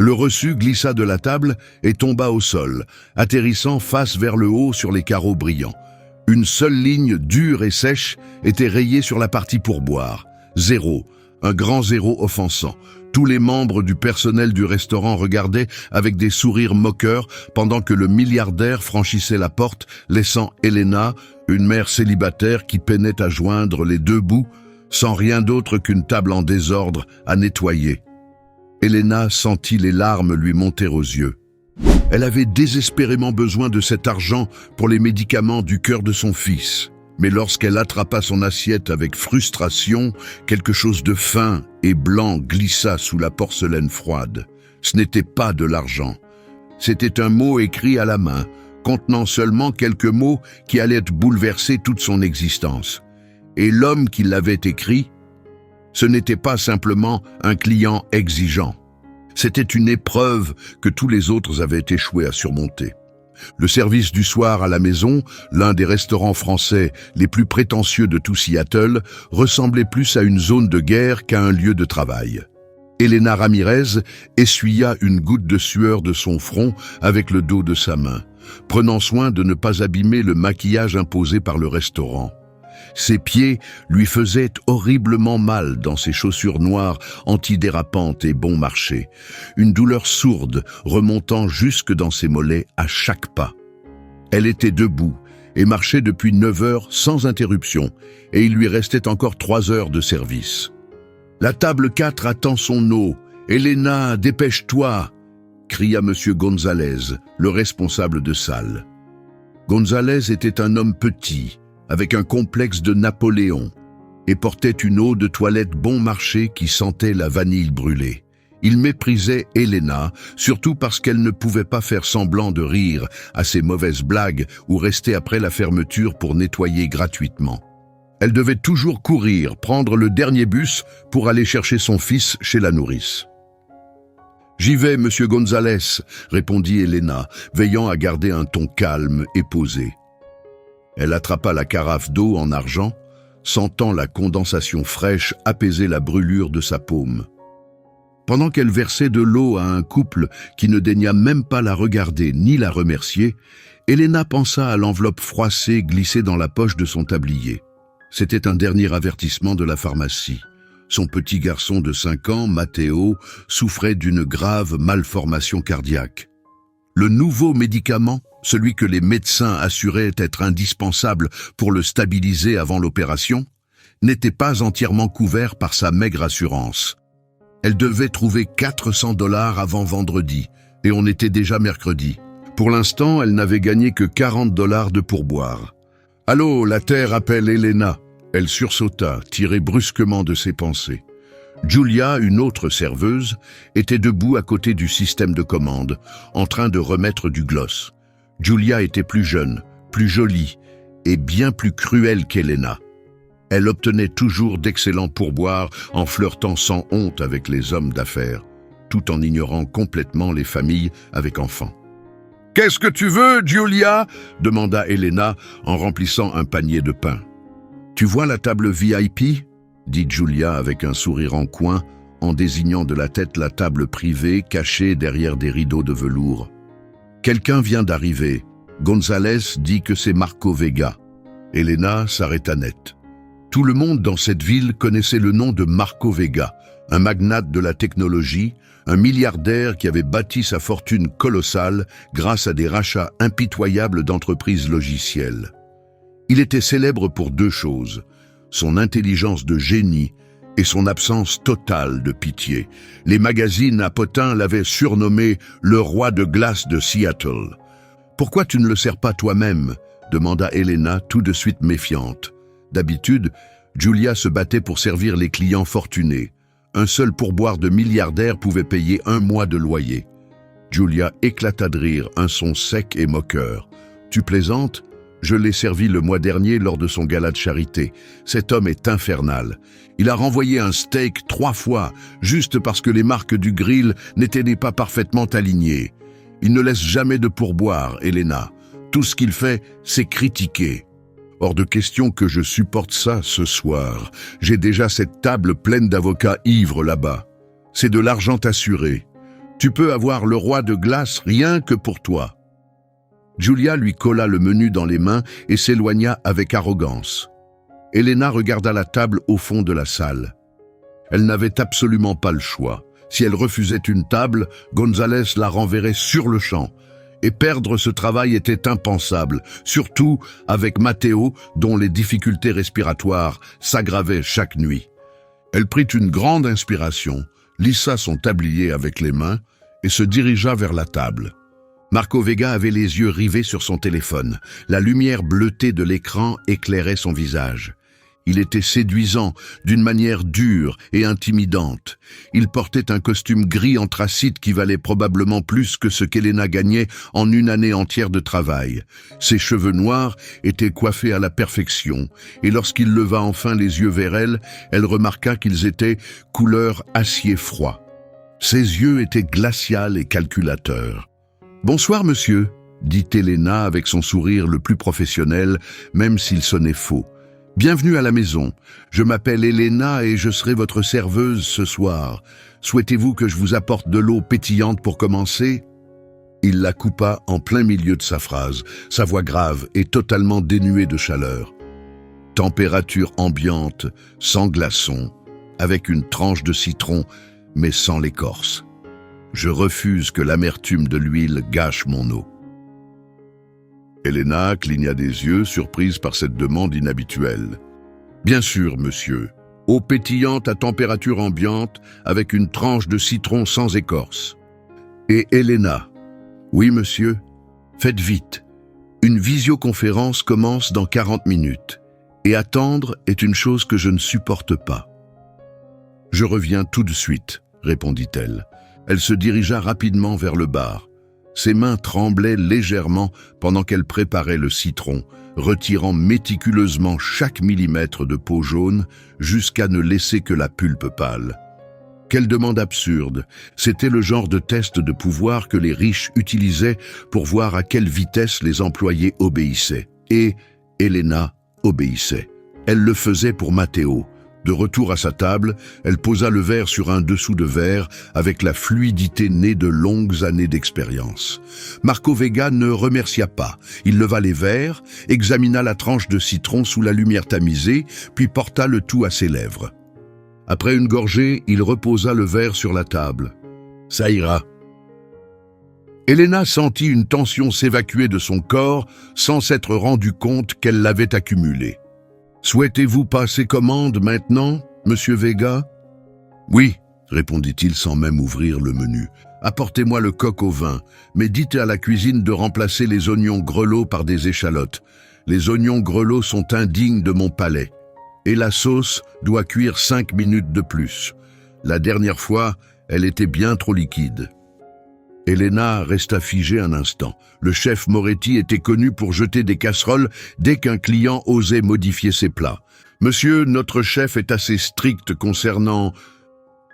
Le reçu glissa de la table et tomba au sol, atterrissant face vers le haut sur les carreaux brillants. Une seule ligne dure et sèche était rayée sur la partie pourboire. 0, un grand 0 offensant. Tous les membres du personnel du restaurant regardaient avec des sourires moqueurs pendant que le milliardaire franchissait la porte, laissant Elena, une mère célibataire qui peinait à joindre les deux bouts, sans rien d'autre qu'une table en désordre à nettoyer. Elena sentit les larmes lui monter aux yeux. Elle avait désespérément besoin de cet argent pour les médicaments du cœur de son fils. Mais lorsqu'elle attrapa son assiette avec frustration, quelque chose de fin et blanc glissa sous la porcelaine froide. Ce n'était pas de l'argent. C'était un mot écrit à la main, contenant seulement quelques mots qui allaient bouleverser toute son existence. Et l'homme qui l'avait écrit, ce n'était pas simplement un client exigeant. C'était une épreuve que tous les autres avaient échoué à surmonter. Le service du soir à la maison, l'un des restaurants français les plus prétentieux de tout Seattle, ressemblait plus à une zone de guerre qu'à un lieu de travail. Elena Ramirez essuya une goutte de sueur de son front avec le dos de sa main, prenant soin de ne pas abîmer le maquillage imposé par le restaurant. Ses pieds lui faisaient horriblement mal dans ses chaussures noires antidérapantes et bon marché, une douleur sourde remontant jusque dans ses mollets à chaque pas. Elle était debout et marchait depuis 9 heures sans interruption, et il lui restait encore 3 heures de service. « La table 4 attend son eau. Elena, dépêche-toi !» cria M. Gonzalez, le responsable de salle. Gonzalez était un homme petit, avec un complexe de Napoléon, et portait une eau de toilette bon marché qui sentait la vanille brûlée. Il méprisait Elena, surtout parce qu'elle ne pouvait pas faire semblant de rire à ses mauvaises blagues ou rester après la fermeture pour nettoyer gratuitement. Elle devait toujours courir, prendre le dernier bus pour aller chercher son fils chez la nourrice. « J'y vais, monsieur Gonzalez », répondit Elena, veillant à garder un ton calme et posé. Elle attrapa la carafe d'eau en argent, sentant la condensation fraîche apaiser la brûlure de sa paume. Pendant qu'elle versait de l'eau à un couple qui ne daigna même pas la regarder ni la remercier, Elena pensa à l'enveloppe froissée glissée dans la poche de son tablier. C'était un dernier avertissement de la pharmacie. Son petit garçon de 5 ans, Matteo, souffrait d'une grave malformation cardiaque. Le nouveau médicament, celui que les médecins assuraient être indispensable pour le stabiliser avant l'opération, n'était pas entièrement couvert par sa maigre assurance. Elle devait trouver 400 $ avant vendredi, et on était déjà mercredi. Pour l'instant, elle n'avait gagné que 40 $ de pourboire. « Allô, la terre appelle Elena !» Elle sursauta, tirée brusquement de ses pensées. Julia, une autre serveuse, était debout à côté du système de commande, en train de remettre du gloss. Julia était plus jeune, plus jolie et bien plus cruelle qu'Elena. Elle obtenait toujours d'excellents pourboires en flirtant sans honte avec les hommes d'affaires, tout en ignorant complètement les familles avec enfants. « Qu'est-ce que tu veux, Julia ?» demanda Elena en remplissant un panier de pain. « Tu vois la table VIP ?» dit Julia avec un sourire en coin, en désignant de la tête la table privée cachée derrière des rideaux de velours. Quelqu'un vient d'arriver. Gonzalez dit que c'est Marco Vega. Elena s'arrêta net. Tout le monde dans cette ville connaissait le nom de Marco Vega, un magnate de la technologie, un milliardaire qui avait bâti sa fortune colossale grâce à des rachats impitoyables d'entreprises logicielles. Il était célèbre pour 2 choses, son intelligence de génie et son absence totale de pitié. Les magazines à potins l'avaient surnommé le roi de glace de Seattle. « Pourquoi tu ne le sers pas toi-même » demanda Elena tout de suite méfiante. D'habitude, Julia se battait pour servir les clients fortunés. Un seul pourboire de milliardaire pouvait payer 1 mois de loyer. Julia éclata de rire, un son sec et moqueur. « Tu plaisantes ? Je l'ai servi le mois dernier lors de son gala de charité. Cet homme est infernal. Il a renvoyé un steak 3 fois, juste parce que les marques du grill n'étaient pas parfaitement alignées. Il ne laisse jamais de pourboire, Elena. Tout ce qu'il fait, c'est critiquer. Hors de question que je supporte ça ce soir. J'ai déjà cette table pleine d'avocats ivres là-bas. C'est de l'argent assuré. Tu peux avoir le roi de glace rien que pour toi. » Julia lui colla le menu dans les mains et s'éloigna avec arrogance. Elena regarda la table au fond de la salle. Elle n'avait absolument pas le choix. Si elle refusait une table, González la renverrait sur le champ. Et perdre ce travail était impensable, surtout avec Matteo, dont les difficultés respiratoires s'aggravaient chaque nuit. Elle prit une grande inspiration, lissa son tablier avec les mains et se dirigea vers la table. Marco Vega avait les yeux rivés sur son téléphone. La lumière bleutée de l'écran éclairait son visage. Il était séduisant, d'une manière dure et intimidante. Il portait un costume gris anthracite qui valait probablement plus que ce qu'Elena gagnait en une année entière de travail. Ses cheveux noirs étaient coiffés à la perfection, et lorsqu'il leva enfin les yeux vers elle, elle remarqua qu'ils étaient couleur acier froid. Ses yeux étaient glacials et calculateurs. « Bonsoir, monsieur », dit Elena avec son sourire le plus professionnel, même s'il sonnait faux. « Bienvenue à la maison. Je m'appelle Elena et je serai votre serveuse ce soir. Souhaitez-vous que je vous apporte de l'eau pétillante pour commencer ?» Il la coupa en plein milieu de sa phrase, sa voix grave et totalement dénuée de chaleur. « Température ambiante, sans glaçons, avec une tranche de citron, mais sans l'écorce. Je refuse que l'amertume de l'huile gâche mon eau. » Elena cligna des yeux, surprise par cette demande inhabituelle. « Bien sûr, monsieur. Eau pétillante à température ambiante, avec une tranche de citron sans écorce. » Et Elena. « Oui, monsieur. Faites vite. Une visioconférence commence dans 40 minutes. Et attendre est une chose que je ne supporte pas. »« Je reviens tout de suite, » répondit-elle. Elle se dirigea rapidement vers le bar. Ses mains tremblaient légèrement pendant qu'elle préparait le citron, retirant méticuleusement chaque millimètre de peau jaune jusqu'à ne laisser que la pulpe pâle. Quelle demande absurde! C'était le genre de test de pouvoir que les riches utilisaient pour voir à quelle vitesse les employés obéissaient. Et Elena obéissait. Elle le faisait pour Matteo. De retour à sa table, elle posa le verre sur un dessous de verre avec la fluidité née de longues années d'expérience. Marco Vega ne remercia pas. Il leva les verres, examina la tranche de citron sous la lumière tamisée, puis porta le tout à ses lèvres. Après une gorgée, il reposa le verre sur la table. « Ça ira. » Elena sentit une tension s'évacuer de son corps sans s'être rendu compte qu'elle l'avait accumulée. « Souhaitez-vous passer commande maintenant, monsieur Vega ?»« Oui, » répondit-il sans même ouvrir le menu. « Apportez-moi le coq au vin, mais dites à la cuisine de remplacer les oignons grelots par des échalotes. Les oignons grelots sont indignes de mon palais. Et la sauce doit cuire 5 minutes de plus. La dernière fois, elle était bien trop liquide. » Elena resta figée un instant. Le chef Moretti était connu pour jeter des casseroles dès qu'un client osait modifier ses plats. « Monsieur, notre chef est assez strict concernant... »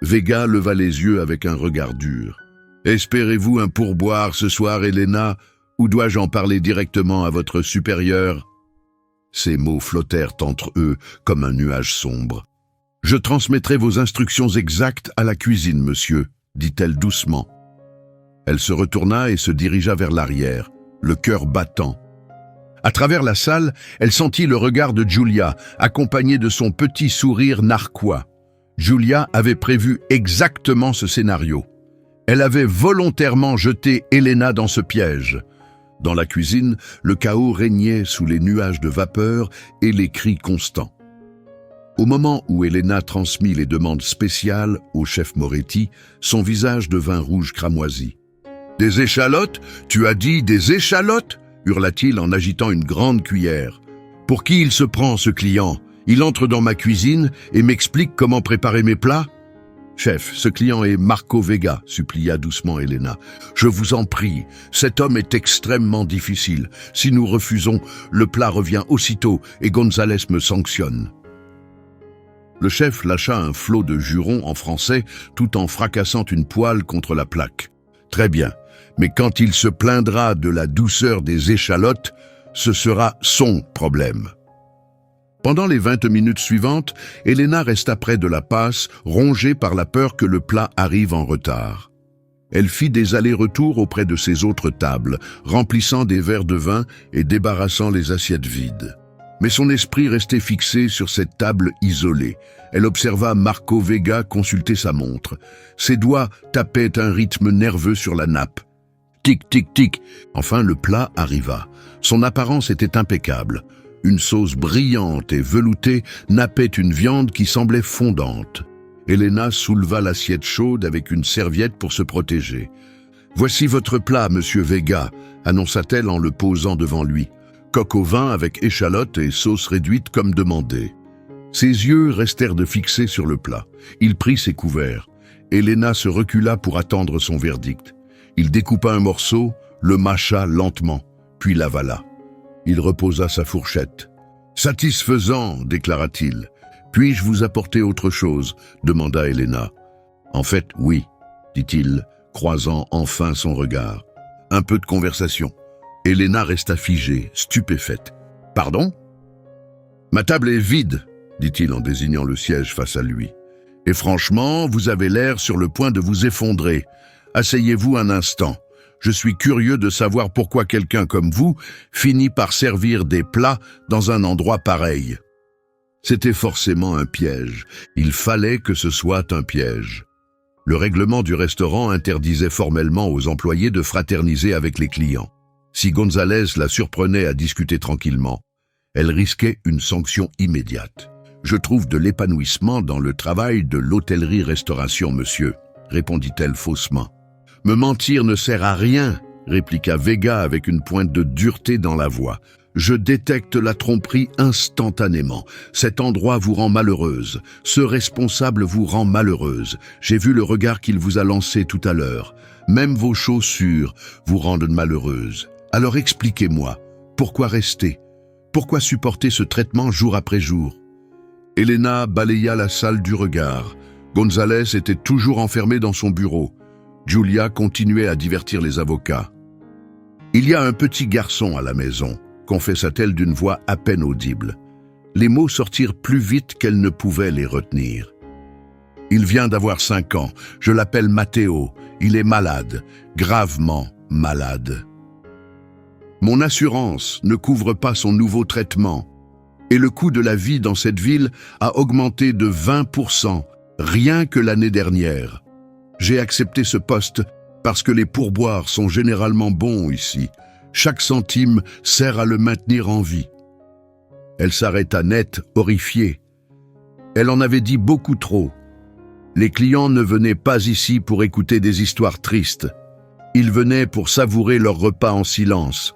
Vega leva les yeux avec un regard dur. « Espérez-vous un pourboire ce soir, Elena, ou dois-je en parler directement à votre supérieur ?» Ces mots flottèrent entre eux comme un nuage sombre. « Je transmettrai vos instructions exactes à la cuisine, monsieur, » dit-elle doucement. Elle se retourna et se dirigea vers l'arrière, le cœur battant. À travers la salle, elle sentit le regard de Julia, accompagné de son petit sourire narquois. Julia avait prévu exactement ce scénario. Elle avait volontairement jeté Elena dans ce piège. Dans la cuisine, le chaos régnait sous les nuages de vapeur et les cris constants. Au moment où Elena transmit les demandes spéciales au chef Moretti, son visage devint rouge cramoisi. « Des échalotes? Tu as dit des échalotes ?» hurla-t-il en agitant une grande cuillère. « Pour qui il se prend, ce client? Il entre dans ma cuisine et m'explique comment préparer mes plats ?»« Chef, ce client est Marco Vega, » supplia doucement Elena. « Je vous en prie, cet homme est extrêmement difficile. Si nous refusons, le plat revient aussitôt et González me sanctionne. » Le chef lâcha un flot de jurons en français tout en fracassant une poêle contre la plaque. « Très bien. Mais quand il se plaindra de la douceur des échalotes, ce sera son problème. » Pendant les 20 minutes suivantes, Elena resta près de la passe, rongée par la peur que le plat arrive en retard. Elle fit des allers-retours auprès de ses autres tables, remplissant des verres de vin et débarrassant les assiettes vides. Mais son esprit restait fixé sur cette table isolée. Elle observa Marco Vega consulter sa montre. Ses doigts tapaient un rythme nerveux sur la nappe. Tic, tic, tic. Enfin, le plat arriva. Son apparence était impeccable. Une sauce brillante et veloutée nappait une viande qui semblait fondante. Elena souleva l'assiette chaude avec une serviette pour se protéger. « Voici votre plat, monsieur Vega », annonça-t-elle en le posant devant lui. Coq au vin avec échalote et sauce réduite comme demandé. Ses yeux restèrent de fixés sur le plat. Il prit ses couverts. Elena se recula pour attendre son verdict. Il découpa un morceau, le mâcha lentement, puis l'avala. Il reposa sa fourchette. « Satisfaisant, déclara-t-il. « Puis-je vous apporter autre chose ?» demanda Elena. « En fait, oui, dit-il, croisant enfin son regard. Un peu de conversation. » Elena resta figée, stupéfaite. « Pardon ?»« Ma table est vide, » dit-il en désignant le siège face à lui. « Et franchement, vous avez l'air sur le point de vous effondrer. Asseyez-vous un instant. Je suis curieux de savoir pourquoi quelqu'un comme vous finit par servir des plats dans un endroit pareil. » C'était forcément un piège. Il fallait que ce soit un piège. Le règlement du restaurant interdisait formellement aux employés de fraterniser avec les clients. Si González la surprenait à discuter tranquillement, elle risquait une sanction immédiate. « Je trouve de l'épanouissement dans le travail de l'hôtellerie-restauration, monsieur, » répondit-elle faussement. « Me mentir ne sert à rien, » répliqua Vega avec une pointe de dureté dans la voix. « Je détecte la tromperie instantanément. Cet endroit vous rend malheureuse. Ce responsable vous rend malheureuse. J'ai vu le regard qu'il vous a lancé tout à l'heure. Même vos chaussures vous rendent malheureuse. Alors expliquez-moi, pourquoi rester? Pourquoi supporter ce traitement jour après jour ?» Elena balaya la salle du regard. González était toujours enfermé dans son bureau. Julia continuait à divertir les avocats. « Il y a un petit garçon à la maison, » confessa-t-elle d'une voix à peine audible. Les mots sortirent plus vite qu'elle ne pouvait les retenir. « Il vient d'avoir 5 ans. Je l'appelle Matteo. Il est malade, gravement malade. Mon assurance ne couvre pas son nouveau traitement. Et le coût de la vie dans cette ville a augmenté de 20%, rien que l'année dernière. J'ai accepté ce poste parce que les pourboires sont généralement bons ici. Chaque centime sert à le maintenir en vie. » Elle s'arrêta net, horrifiée. Elle en avait dit beaucoup trop. Les clients ne venaient pas ici pour écouter des histoires tristes. Ils venaient pour savourer leur repas en silence.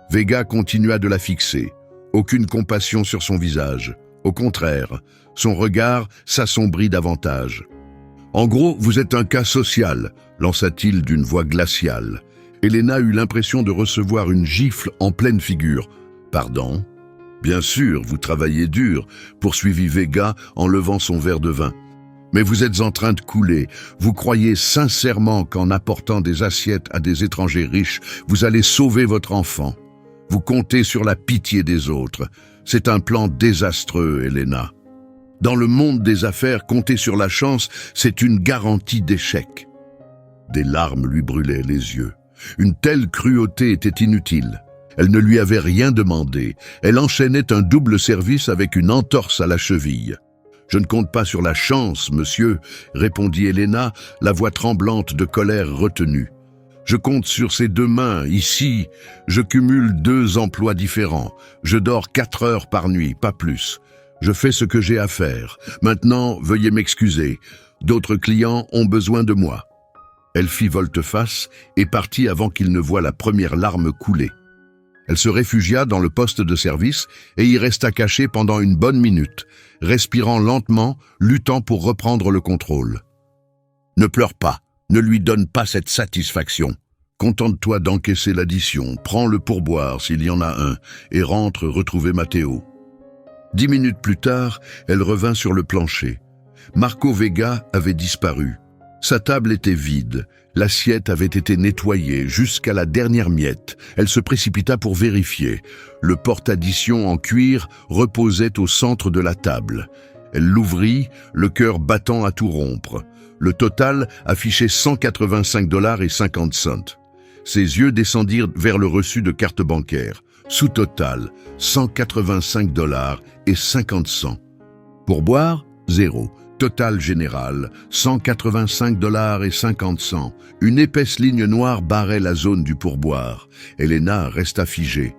Vega continua de la fixer. Aucune compassion sur son visage. Au contraire, son regard s'assombrit davantage. « En gros, vous êtes un cas social », lança-t-il d'une voix glaciale. Elena eut l'impression de recevoir une gifle en pleine figure. « Pardon ? Bien sûr, vous travaillez dur, » poursuivit Vega en levant son verre de vin. « Mais vous êtes en train de couler. Vous croyez sincèrement qu'en apportant des assiettes à des étrangers riches, vous allez sauver votre enfant. Vous comptez sur la pitié des autres. C'est un plan désastreux, Elena. Dans le monde des affaires, compter sur la chance, c'est une garantie d'échec. » Des larmes lui brûlaient les yeux. Une telle cruauté était inutile. Elle ne lui avait rien demandé. Elle enchaînait un double service avec une entorse à la cheville. « Je ne compte pas sur la chance, monsieur, » répondit Elena, la voix tremblante de colère retenue. « Je compte sur ces 2 mains, ici. Je cumule 2 emplois différents. Je dors 4 heures par nuit, pas plus. Je fais ce que j'ai à faire. Maintenant, veuillez m'excuser. D'autres clients ont besoin de moi. » Elle fit volte-face et partit avant qu'il ne voie la première larme couler. Elle se réfugia dans le poste de service et y resta cachée pendant une bonne minute, respirant lentement, luttant pour reprendre le contrôle. « Ne pleure pas, ne lui donne pas cette satisfaction. Contente-toi d'encaisser l'addition, prends le pourboire s'il y en a un, et rentre retrouver Matteo. » 10 minutes plus tard, elle revint sur le plancher. Marco Vega avait disparu. Sa table était vide. L'assiette avait été nettoyée jusqu'à la dernière miette. Elle se précipita pour vérifier. Le porte-addition en cuir reposait au centre de la table. Elle l'ouvrit, le cœur battant à tout rompre. Le total affichait 185,50 $. Ses yeux descendirent vers le reçu de carte bancaire. Sous-total, 185,50 $. Pourboire, 0. Total général, 185,50 $. Une épaisse ligne noire barrait la zone du pourboire. Elena resta figée.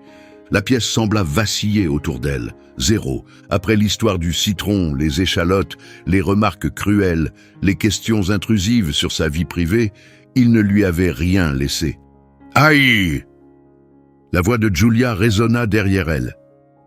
La pièce sembla vaciller autour d'elle. 0. Après l'histoire du citron, les échalotes, les remarques cruelles, les questions intrusives sur sa vie privée, il ne lui avait rien laissé. Aïe! La voix de Julia résonna derrière elle.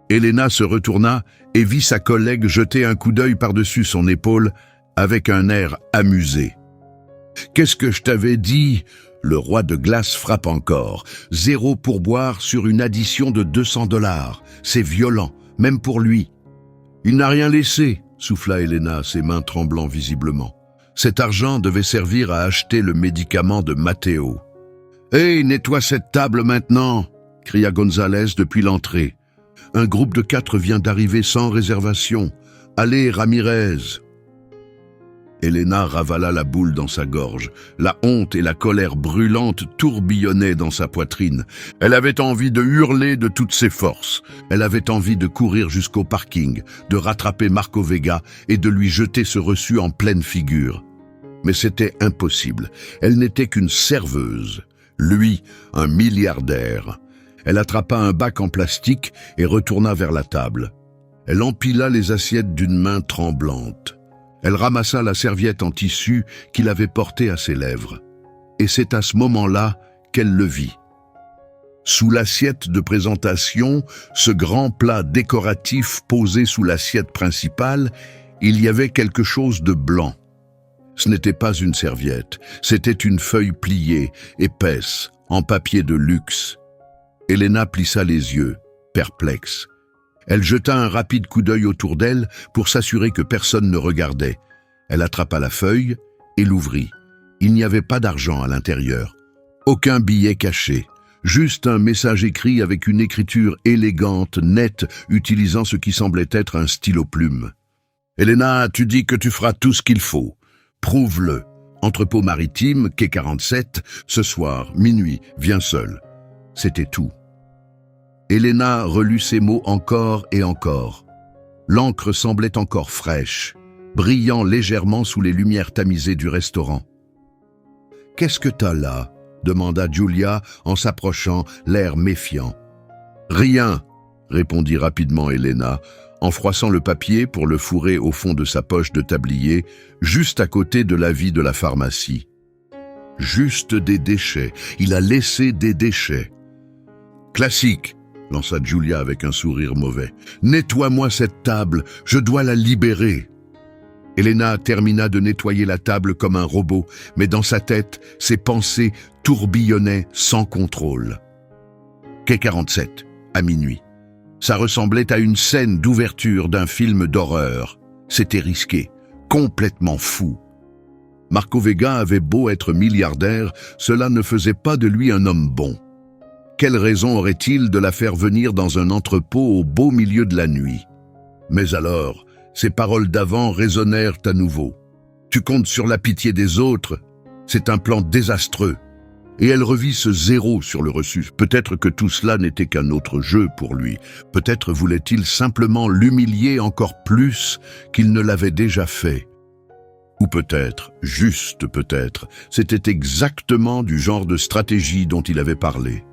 Elena se retourna et vit sa collègue jeter un coup d'œil par-dessus son épaule avec un air amusé. « Qu'est-ce que je t'avais dit ?» Le roi de glace frappe encore. 0 pourboire sur une addition de 200 $. C'est violent, même pour lui. « Il n'a rien laissé », souffla Elena, ses mains tremblant visiblement. Cet argent devait servir à acheter le médicament de Matteo. « Hey, nettoie cette table maintenant !» cria Gonzalez depuis l'entrée. « Un groupe de 4 vient d'arriver sans réservation. Allez, Ramirez !» Elena ravala la boule dans sa gorge. La honte et la colère brûlante tourbillonnaient dans sa poitrine. Elle avait envie de hurler de toutes ses forces. Elle avait envie de courir jusqu'au parking, de rattraper Marco Vega et de lui jeter ce reçu en pleine figure. Mais c'était impossible. Elle n'était qu'une serveuse. Lui, un milliardaire. Elle attrapa un bac en plastique et retourna vers la table. Elle empila les assiettes d'une main tremblante. Elle ramassa la serviette en tissu qu'il avait portée à ses lèvres. Et c'est à ce moment-là qu'elle le vit. Sous l'assiette de présentation, ce grand plat décoratif posé sous l'assiette principale, il y avait quelque chose de blanc. Ce n'était pas une serviette, c'était une feuille pliée, épaisse, en papier de luxe. Elena plissa les yeux, perplexe. Elle jeta un rapide coup d'œil autour d'elle pour s'assurer que personne ne regardait. Elle attrapa la feuille et l'ouvrit. Il n'y avait pas d'argent à l'intérieur. Aucun billet caché. Juste un message écrit avec une écriture élégante, nette, utilisant ce qui semblait être un stylo-plume. « Elena, tu dis que tu feras tout ce qu'il faut. Prouve-le. Entrepôt maritime, quai 47, ce soir, minuit, viens seul. » C'était tout. Elena relut ces mots encore et encore. L'encre semblait encore fraîche, brillant légèrement sous les lumières tamisées du restaurant. « Qu'est-ce que t'as là ?» demanda Julia en s'approchant, l'air méfiant. « Rien !» répondit rapidement Elena, en froissant le papier pour le fourrer au fond de sa poche de tablier, juste à côté de l'avis de la pharmacie. Juste des déchets. Il a laissé des déchets. « Classique !» lança Julia avec un sourire mauvais. « Nettoie-moi cette table, je dois la libérer. » Elena termina de nettoyer la table comme un robot, mais dans sa tête, ses pensées tourbillonnaient sans contrôle. Quai 47, à minuit. Ça ressemblait à une scène d'ouverture d'un film d'horreur. C'était risqué, complètement fou. Marco Vega avait beau être milliardaire, cela ne faisait pas de lui un homme bon. Quelle raison aurait-il de la faire venir dans un entrepôt au beau milieu de la nuit? Mais alors, ces paroles d'avant résonnèrent à nouveau. « Tu comptes sur la pitié des autres? C'est un plan désastreux. » Et elle revit ce 0 sur le reçu. Peut-être que tout cela n'était qu'un autre jeu pour lui. Peut-être voulait-il simplement l'humilier encore plus qu'il ne l'avait déjà fait. Ou peut-être, juste peut-être, c'était exactement du genre de stratégie dont il avait parlé.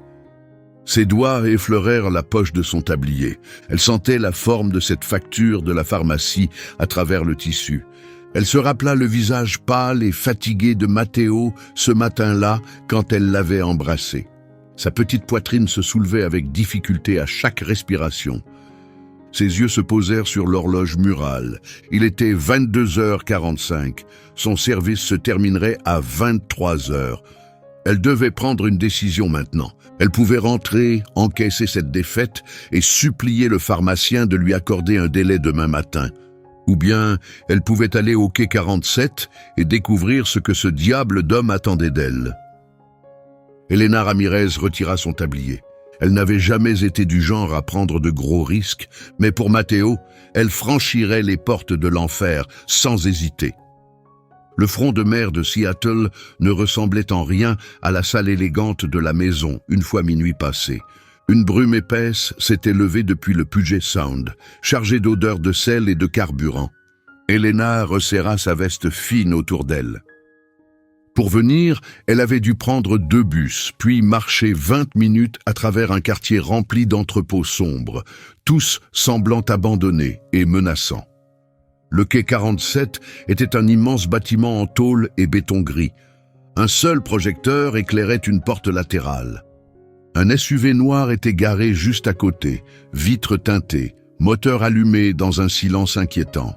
Ses doigts effleurèrent la poche de son tablier. Elle sentait la forme de cette facture de la pharmacie à travers le tissu. Elle se rappela le visage pâle et fatigué de Matteo ce matin-là quand elle l'avait embrassé. Sa petite poitrine se soulevait avec difficulté à chaque respiration. Ses yeux se posèrent sur l'horloge murale. Il était 22h45. Son service se terminerait à 23h. Elle devait prendre une décision maintenant. Elle pouvait rentrer, encaisser cette défaite et supplier le pharmacien de lui accorder un délai demain matin. Ou bien elle pouvait aller au quai 47 et découvrir ce que ce diable d'homme attendait d'elle. Elena Ramirez retira son tablier. Elle n'avait jamais été du genre à prendre de gros risques, mais pour Matteo, elle franchirait les portes de l'enfer sans hésiter. Le front de mer de Seattle ne ressemblait en rien à la salle élégante de la maison une fois minuit passé. Une brume épaisse s'était levée depuis le Puget Sound, chargée d'odeurs de sel et de carburant. Elena resserra sa veste fine autour d'elle. Pour venir, elle avait dû prendre 2 bus, puis marcher 20 minutes à travers un quartier rempli d'entrepôts sombres, tous semblant abandonnés et menaçants. Le quai 47 était un immense bâtiment en tôle et béton gris. Un seul projecteur éclairait une porte latérale. Un SUV noir était garé juste à côté, vitres teintées, moteur allumé dans un silence inquiétant.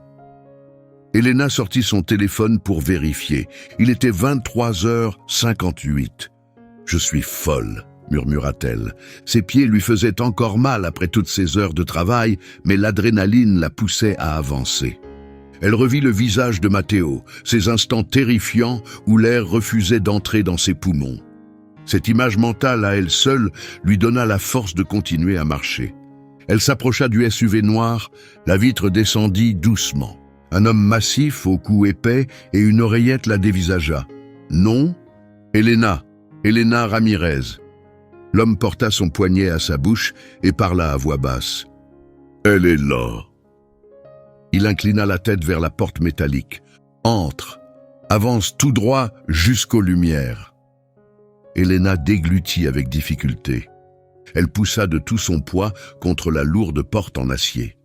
Elena sortit son téléphone pour vérifier. Il était 23h58. « Je suis folle », murmura-t-elle. Ses pieds lui faisaient encore mal après toutes ces heures de travail, mais l'adrénaline la poussait à avancer. Elle revit le visage de Matteo, ces instants terrifiants où l'air refusait d'entrer dans ses poumons. Cette image mentale à elle seule lui donna la force de continuer à marcher. Elle s'approcha du SUV noir, la vitre descendit doucement. Un homme massif, au cou épais, et une oreillette la dévisagea. « Non, Elena Ramirez. » L'homme porta son poignet à sa bouche et parla à voix basse. « Elle est là. » Il inclina la tête vers la porte métallique. « Entre. Avance tout droit jusqu'aux lumières. » Elena déglutit avec difficulté. Elle poussa de tout son poids contre la lourde porte en acier.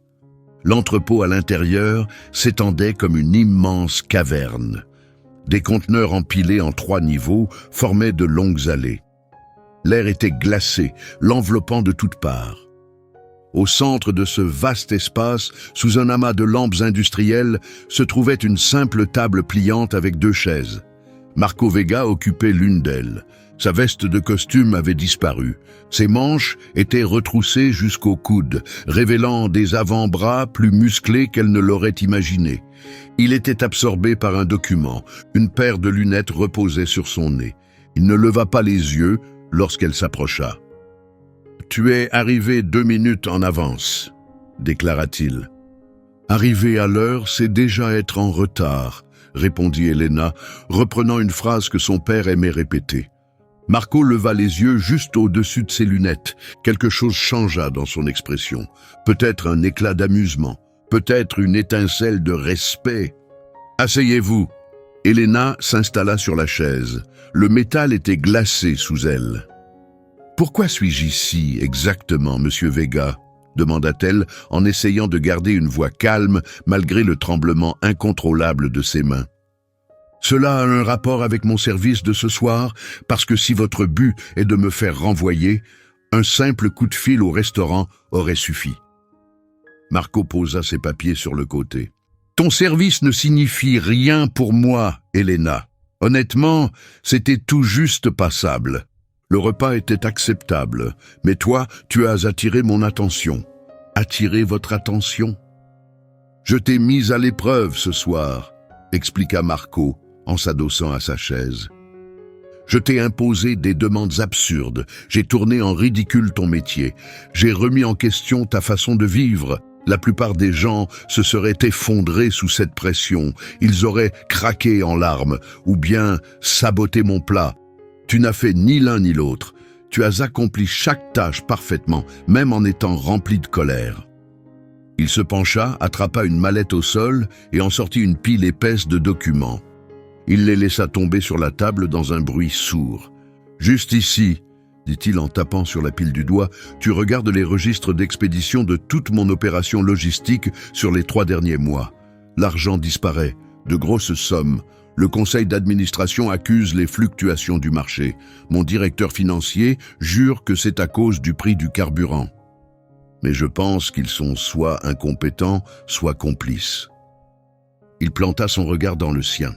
L'entrepôt à l'intérieur s'étendait comme une immense caverne. Des conteneurs empilés en 3 niveaux formaient de longues allées. L'air était glacé, l'enveloppant de toutes parts. Au centre de ce vaste espace, sous un amas de lampes industrielles, se trouvait une simple table pliante avec 2 chaises. Marco Vega occupait l'une d'elles. Sa veste de costume avait disparu. Ses manches étaient retroussées jusqu'aux coudes, révélant des avant-bras plus musclés qu'elle ne l'aurait imaginé. Il était absorbé par un document. Une paire de lunettes reposait sur son nez. Il ne leva pas les yeux lorsqu'elle s'approcha. « Tu es arrivé 2 minutes en avance », déclara-t-il. « Arriver à l'heure, c'est déjà être en retard », répondit Elena, reprenant une phrase que son père aimait répéter. Marco leva les yeux juste au-dessus de ses lunettes. Quelque chose changea dans son expression. Peut-être un éclat d'amusement, peut-être une étincelle de respect. « Asseyez-vous !» Elena s'installa sur la chaise. Le métal était glacé sous elle. « Pourquoi suis-je ici exactement, monsieur Vega ?» demanda-t-elle en essayant de garder une voix calme malgré le tremblement incontrôlable de ses mains. Cela a un rapport avec mon service de ce soir, parce que si votre but est de me faire renvoyer, un simple coup de fil au restaurant aurait suffi. Marco posa ses papiers sur le côté. Ton service ne signifie rien pour moi, Elena. Honnêtement, c'était tout juste passable. Le repas était acceptable, mais toi, tu as attiré mon attention. Attiré votre attention? Je t'ai mise à l'épreuve ce soir, expliqua Marco, en s'adossant à sa chaise. Je t'ai imposé des demandes absurdes, j'ai tourné en ridicule ton métier, j'ai remis en question ta façon de vivre. La plupart des gens se seraient effondrés sous cette pression, ils auraient craqué en larmes, ou bien saboté mon plat. Tu n'as fait ni l'un ni l'autre, tu as accompli chaque tâche parfaitement, même en étant rempli de colère. Il se pencha, attrapa une mallette au sol et en sortit une pile épaisse de documents. Il les laissa tomber sur la table dans un bruit sourd. « Juste ici, » dit-il en tapant sur la pile du doigt, « tu regardes les registres d'expédition de toute mon opération logistique sur les 3 derniers mois. L'argent disparaît, de grosses sommes. Le conseil d'administration accuse les fluctuations du marché. Mon directeur financier jure que c'est à cause du prix du carburant. Mais je pense qu'ils sont soit incompétents, soit complices. » Il planta son regard dans le sien.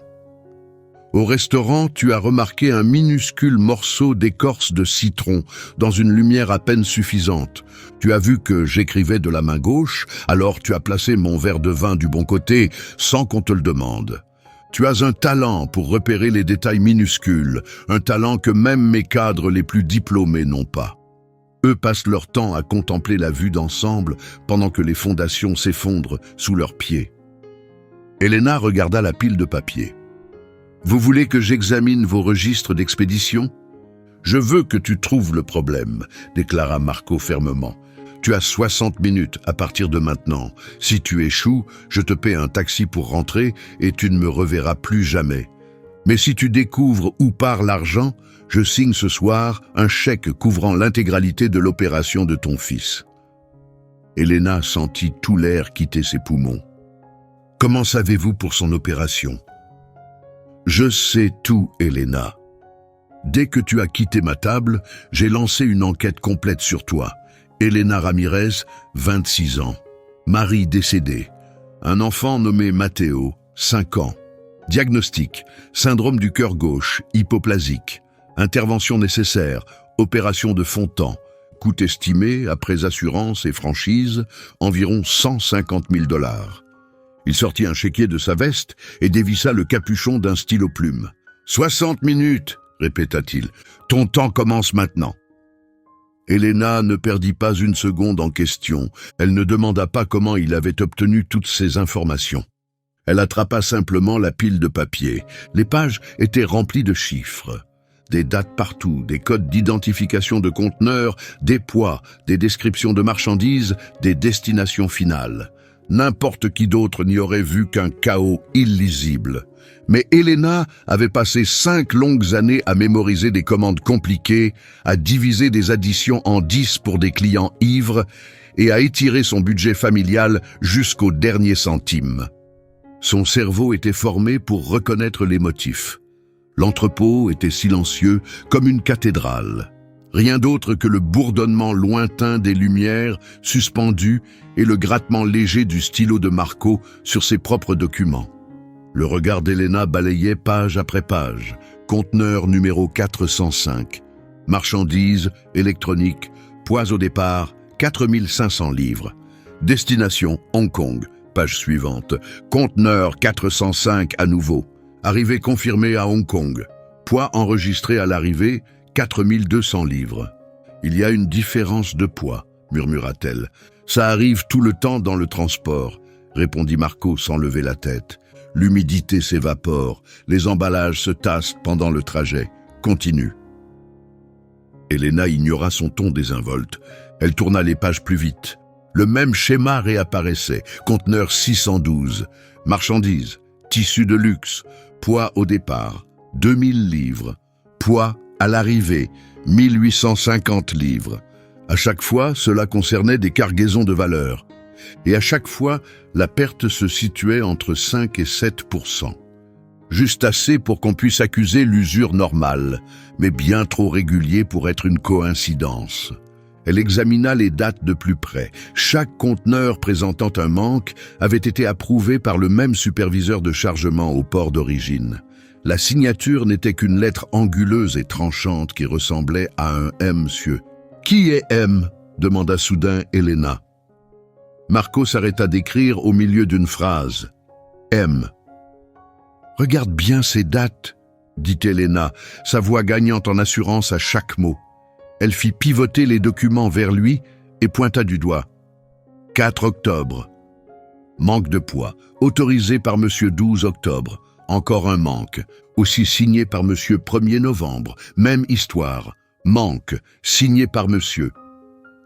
Au restaurant, tu as remarqué un minuscule morceau d'écorce de citron dans une lumière à peine suffisante. Tu as vu que j'écrivais de la main gauche, alors tu as placé mon verre de vin du bon côté sans qu'on te le demande. Tu as un talent pour repérer les détails minuscules, un talent que même mes cadres les plus diplômés n'ont pas. Eux passent leur temps à contempler la vue d'ensemble pendant que les fondations s'effondrent sous leurs pieds. Elena regarda la pile de papier. « Vous voulez que j'examine vos registres d'expédition ? Je veux que tu trouves le problème, déclara Marco fermement. Tu as 60 minutes à partir de maintenant. Si tu échoues, je te paie un taxi pour rentrer et tu ne me reverras plus jamais. Mais si tu découvres où part l'argent, je signe ce soir un chèque couvrant l'intégralité de l'opération de ton fils. » Elena sentit tout l'air quitter ses poumons. « Comment savez-vous pour son opération ? » « Je sais tout, Elena. Dès que tu as quitté ma table, j'ai lancé une enquête complète sur toi. Elena Ramirez, 26 ans. Mari décédé. Un enfant nommé Matteo, 5 ans. Diagnostic, syndrome du cœur gauche, hypoplasique. Intervention nécessaire, opération de Fontan. Coût estimé, après assurance et franchise, environ 150 000 $. Il sortit un chéquier de sa veste et dévissa le capuchon d'un stylo plume. « 60 minutes !» répéta-t-il. « Ton temps commence maintenant. » Elena ne perdit pas une seconde en question. Elle ne demanda pas comment il avait obtenu toutes ces informations. Elle attrapa simplement la pile de papier. Les pages étaient remplies de chiffres. Des dates partout, des codes d'identification de conteneurs, des poids, des descriptions de marchandises, des destinations finales. N'importe qui d'autre n'y aurait vu qu'un chaos illisible. Mais Elena avait passé 5 longues années à mémoriser des commandes compliquées, à diviser des additions en 10 pour des clients ivres et à étirer son budget familial jusqu'au dernier centime. Son cerveau était formé pour reconnaître les motifs. L'entrepôt était silencieux comme une cathédrale. Rien d'autre que le bourdonnement lointain des lumières suspendues et le grattement léger du stylo de Marco sur ses propres documents. Le regard d'Elena balayait page après page. Conteneur numéro 405. Marchandises, électronique, poids au départ, 4500 livres. Destination, Hong Kong. Page suivante. Conteneur 405 à nouveau. Arrivée confirmée à Hong Kong. Poids enregistré à l'arrivée, 4200 livres. « Il y a une différence de poids, » murmura-t-elle. « Ça arrive tout le temps dans le transport, » répondit Marco sans lever la tête. L'humidité s'évapore, les emballages se tassent pendant le trajet. Continue. Elena ignora son ton désinvolte. Elle tourna les pages plus vite. Le même schéma réapparaissait. Conteneur 612. Marchandises. Tissu de luxe. Poids au départ. 2000 livres. Poids à l'arrivée, 1850 livres. À chaque fois, cela concernait des cargaisons de valeur. Et à chaque fois, la perte se situait entre 5 et 7%. Juste assez pour qu'on puisse accuser l'usure normale, mais bien trop régulier pour être une coïncidence. Elle examina les dates de plus près. Chaque conteneur présentant un manque avait été approuvé par le même superviseur de chargement au port d'origine. La signature n'était qu'une lettre anguleuse et tranchante qui ressemblait à un « M, monsieur ». « Qui est M ?» demanda soudain Elena. Marco s'arrêta d'écrire au milieu d'une phrase. « M. »« Regarde bien ces dates, » dit Elena, sa voix gagnant en assurance à chaque mot. Elle fit pivoter les documents vers lui et pointa du doigt. « 4 octobre. Manque de poids, autorisé par monsieur 12 octobre. Encore un manque, aussi signé par monsieur 1er novembre. Même histoire. Manque, signé par monsieur. »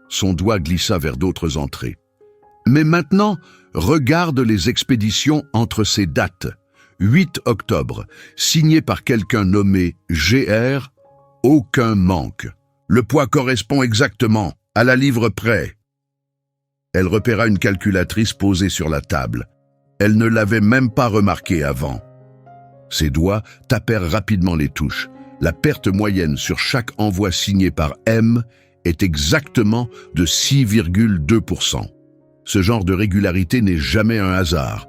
Son doigt glissa vers d'autres entrées. « Mais maintenant, regarde les expéditions entre ces dates. 8 octobre, signé par quelqu'un nommé GR, aucun manque. Le poids correspond exactement, à la livre près. » Elle repéra une calculatrice posée sur la table. Elle ne l'avait même pas remarqué avant. Ses doigts tapèrent rapidement les touches. La perte moyenne sur chaque envoi signé par M est exactement de 6,2%. Ce genre de régularité n'est jamais un hasard.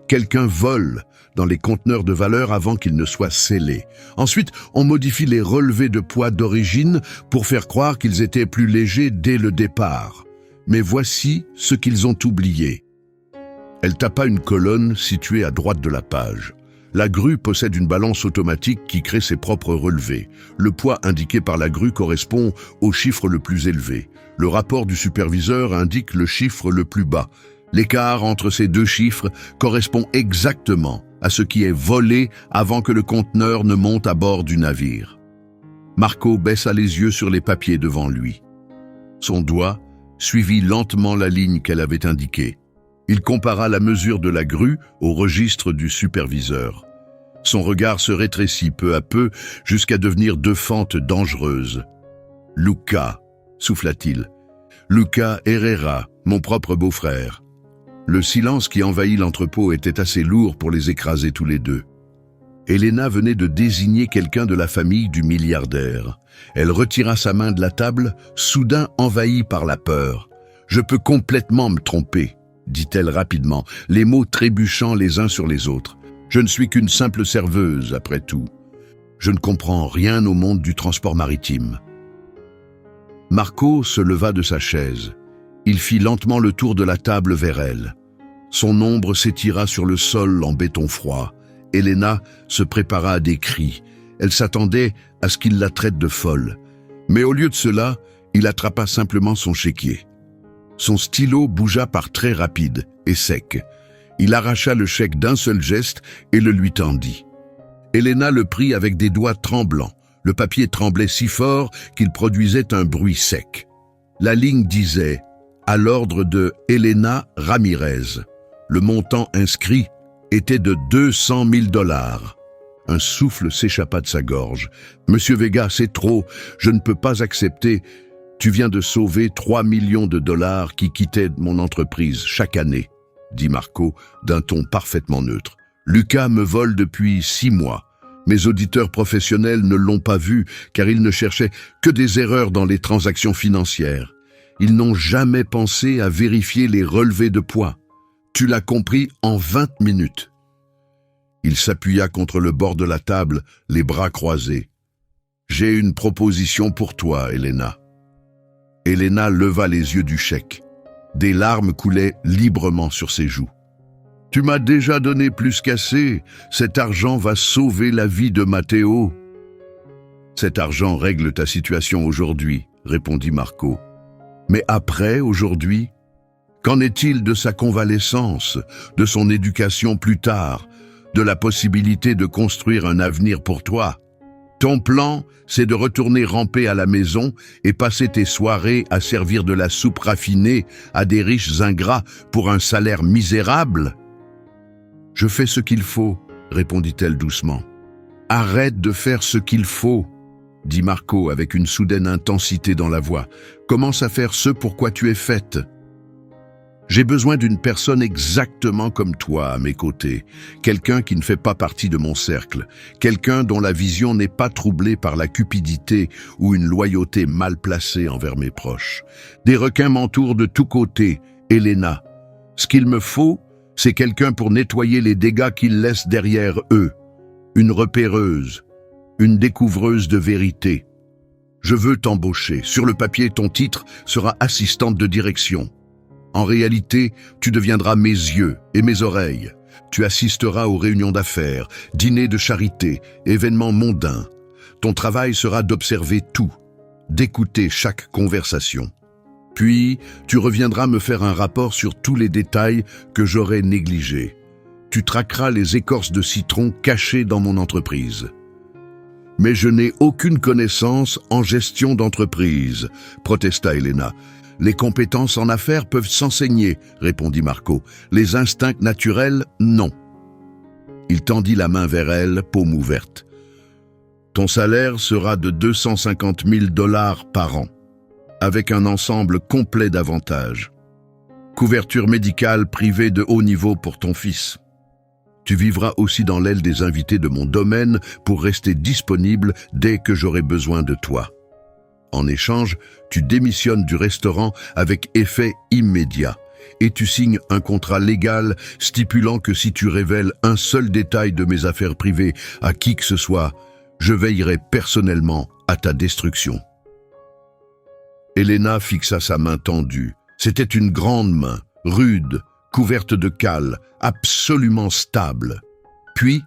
Quelqu'un vole dans les conteneurs de valeur avant qu'ils ne soient scellés. Ensuite, on modifie les relevés de poids d'origine pour faire croire qu'ils étaient plus légers dès le départ. Mais voici ce qu'ils ont oublié. Elle tapa une colonne située à droite de la page. La grue possède une balance automatique qui crée ses propres relevés. Le poids indiqué par la grue correspond au chiffre le plus élevé. Le rapport du superviseur indique le chiffre le plus bas. L'écart entre ces deux chiffres correspond exactement à ce qui est volé avant que le conteneur ne monte à bord du navire. Marco baissa les yeux sur les papiers devant lui. Son doigt suivit lentement la ligne qu'elle avait indiquée. Il compara la mesure de la grue au registre du superviseur. Son regard se rétrécit peu à peu jusqu'à devenir deux fentes dangereuses. « Luca », souffla-t-il. « Luca Herrera, mon propre beau-frère. » Le silence qui envahit l'entrepôt était assez lourd pour les écraser tous les deux. Elena venait de désigner quelqu'un de la famille du milliardaire. Elle retira sa main de la table, soudain envahie par la peur. « Je peux complètement me tromper », dit-elle rapidement, les mots trébuchant les uns sur les autres. « Je ne suis qu'une simple serveuse, après tout. Je ne comprends rien au monde du transport maritime. » Marco se leva de sa chaise. Il fit lentement le tour de la table vers elle. Son ombre s'étira sur le sol en béton froid. Elena se prépara à des cris. Elle s'attendait à ce qu'il la traite de folle. Mais au lieu de cela, il attrapa simplement son chéquier. Son stylo bougea par traits rapides et secs. Il arracha le chèque d'un seul geste et le lui tendit. Elena le prit avec des doigts tremblants. Le papier tremblait si fort qu'il produisait un bruit sec. La ligne disait « À l'ordre de Elena Ramirez ». Le montant inscrit était de 200 000 $. Un souffle s'échappa de sa gorge. « Monsieur Vega, c'est trop. Je ne peux pas accepter. Tu viens de sauver 3 millions de dollars qui quittaient mon entreprise chaque année, » dit Marco d'un ton parfaitement neutre. « Lucas me vole depuis 6 mois. Mes auditeurs professionnels ne l'ont pas vu car ils ne cherchaient que des erreurs dans les transactions financières. Ils n'ont jamais pensé à vérifier les relevés de poids. Tu l'as compris en 20 minutes. » Il s'appuya contre le bord de la table, les bras croisés. « J'ai une proposition pour toi, Elena. » Elena leva les yeux du chèque. Des larmes coulaient librement sur ses joues. « Tu m'as déjà donné plus qu'assez. Cet argent va sauver la vie de Matteo. »« Cet argent règle ta situation aujourd'hui, » répondit Marco. « Mais après, aujourd'hui, qu'en est-il de sa convalescence, de son éducation plus tard, de la possibilité de construire un avenir pour toi ? Ton plan, c'est de retourner ramper à la maison et passer tes soirées à servir de la soupe raffinée à des riches ingrats pour un salaire misérable ? » « Je fais ce qu'il faut, » répondit-elle doucement. « Arrête de faire ce qu'il faut, » dit Marco avec une soudaine intensité dans la voix. « Commence à faire ce pour quoi tu es faite. J'ai besoin d'une personne exactement comme toi à mes côtés, quelqu'un qui ne fait pas partie de mon cercle, quelqu'un dont la vision n'est pas troublée par la cupidité ou une loyauté mal placée envers mes proches. Des requins m'entourent de tous côtés, Elena. Ce qu'il me faut, c'est quelqu'un pour nettoyer les dégâts qu'ils laissent derrière eux. Une repéreuse, une découvreuse de vérité. Je veux t'embaucher. Sur le papier, ton titre sera assistante de direction. En réalité, tu deviendras mes yeux et mes oreilles. Tu assisteras aux réunions d'affaires, dîners de charité, événements mondains. Ton travail sera d'observer tout, d'écouter chaque conversation. Puis, tu reviendras me faire un rapport sur tous les détails que j'aurai négligés. Tu traqueras les écorces de citron cachées dans mon entreprise. « Mais je n'ai aucune connaissance en gestion d'entreprise, » protesta Elena. « Les compétences en affaires peuvent s'enseigner, » répondit Marco. « Les instincts naturels, non. » Il tendit la main vers elle, paume ouverte. « Ton salaire sera de 250 000 $ par an. Avec un ensemble complet d'avantages. Couverture médicale privée de haut niveau pour ton fils. Tu vivras aussi dans l'aile des invités de mon domaine pour rester disponible dès que j'aurai besoin de toi. En échange, tu démissionnes du restaurant avec effet immédiat et tu signes un contrat légal stipulant que si tu révèles un seul détail de mes affaires privées à qui que ce soit, je veillerai personnellement à ta destruction. » Elena fixa sa main tendue. C'était une grande main, rude, couverte de cales, absolument stable. Puis,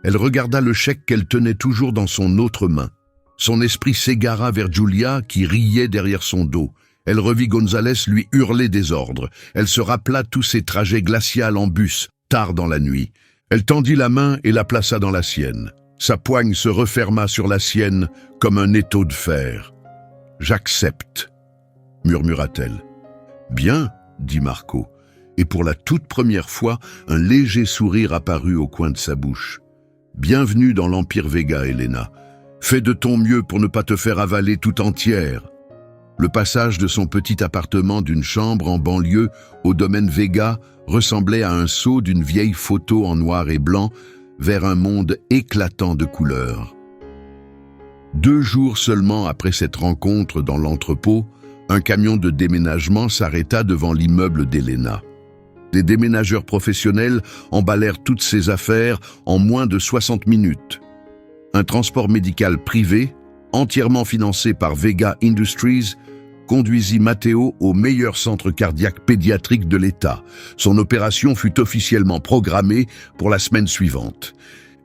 Elle regarda le chèque qu'elle tenait toujours dans son autre main. Son esprit s'égara vers Julia qui riait derrière son dos. Elle revit Gonzalez lui hurler des ordres. Elle se rappela tous ses trajets glacials en bus, tard dans la nuit. Elle tendit la main et la plaça dans la sienne. Sa poigne se referma sur la sienne comme un étau de fer. « J'accepte », murmura-t-elle. « Bien », dit Marco, et pour la toute première fois, un léger sourire apparut au coin de sa bouche. « Bienvenue dans l'Empire Vega, Elena. Fais de ton mieux pour ne pas te faire avaler tout entière. » Le passage de son petit appartement d'une chambre en banlieue au domaine Vega ressemblait à un saut d'une vieille photo en noir et blanc vers un monde éclatant de couleurs. 2 jours seulement après cette rencontre dans l'entrepôt, un camion de déménagement s'arrêta devant l'immeuble d'Elena. Des déménageurs professionnels emballèrent toutes ses affaires en moins de 60 minutes. Un transport médical privé, entièrement financé par Vega Industries, conduisit Matteo au meilleur centre cardiaque pédiatrique de l'État. Son opération fut officiellement programmée pour la semaine suivante.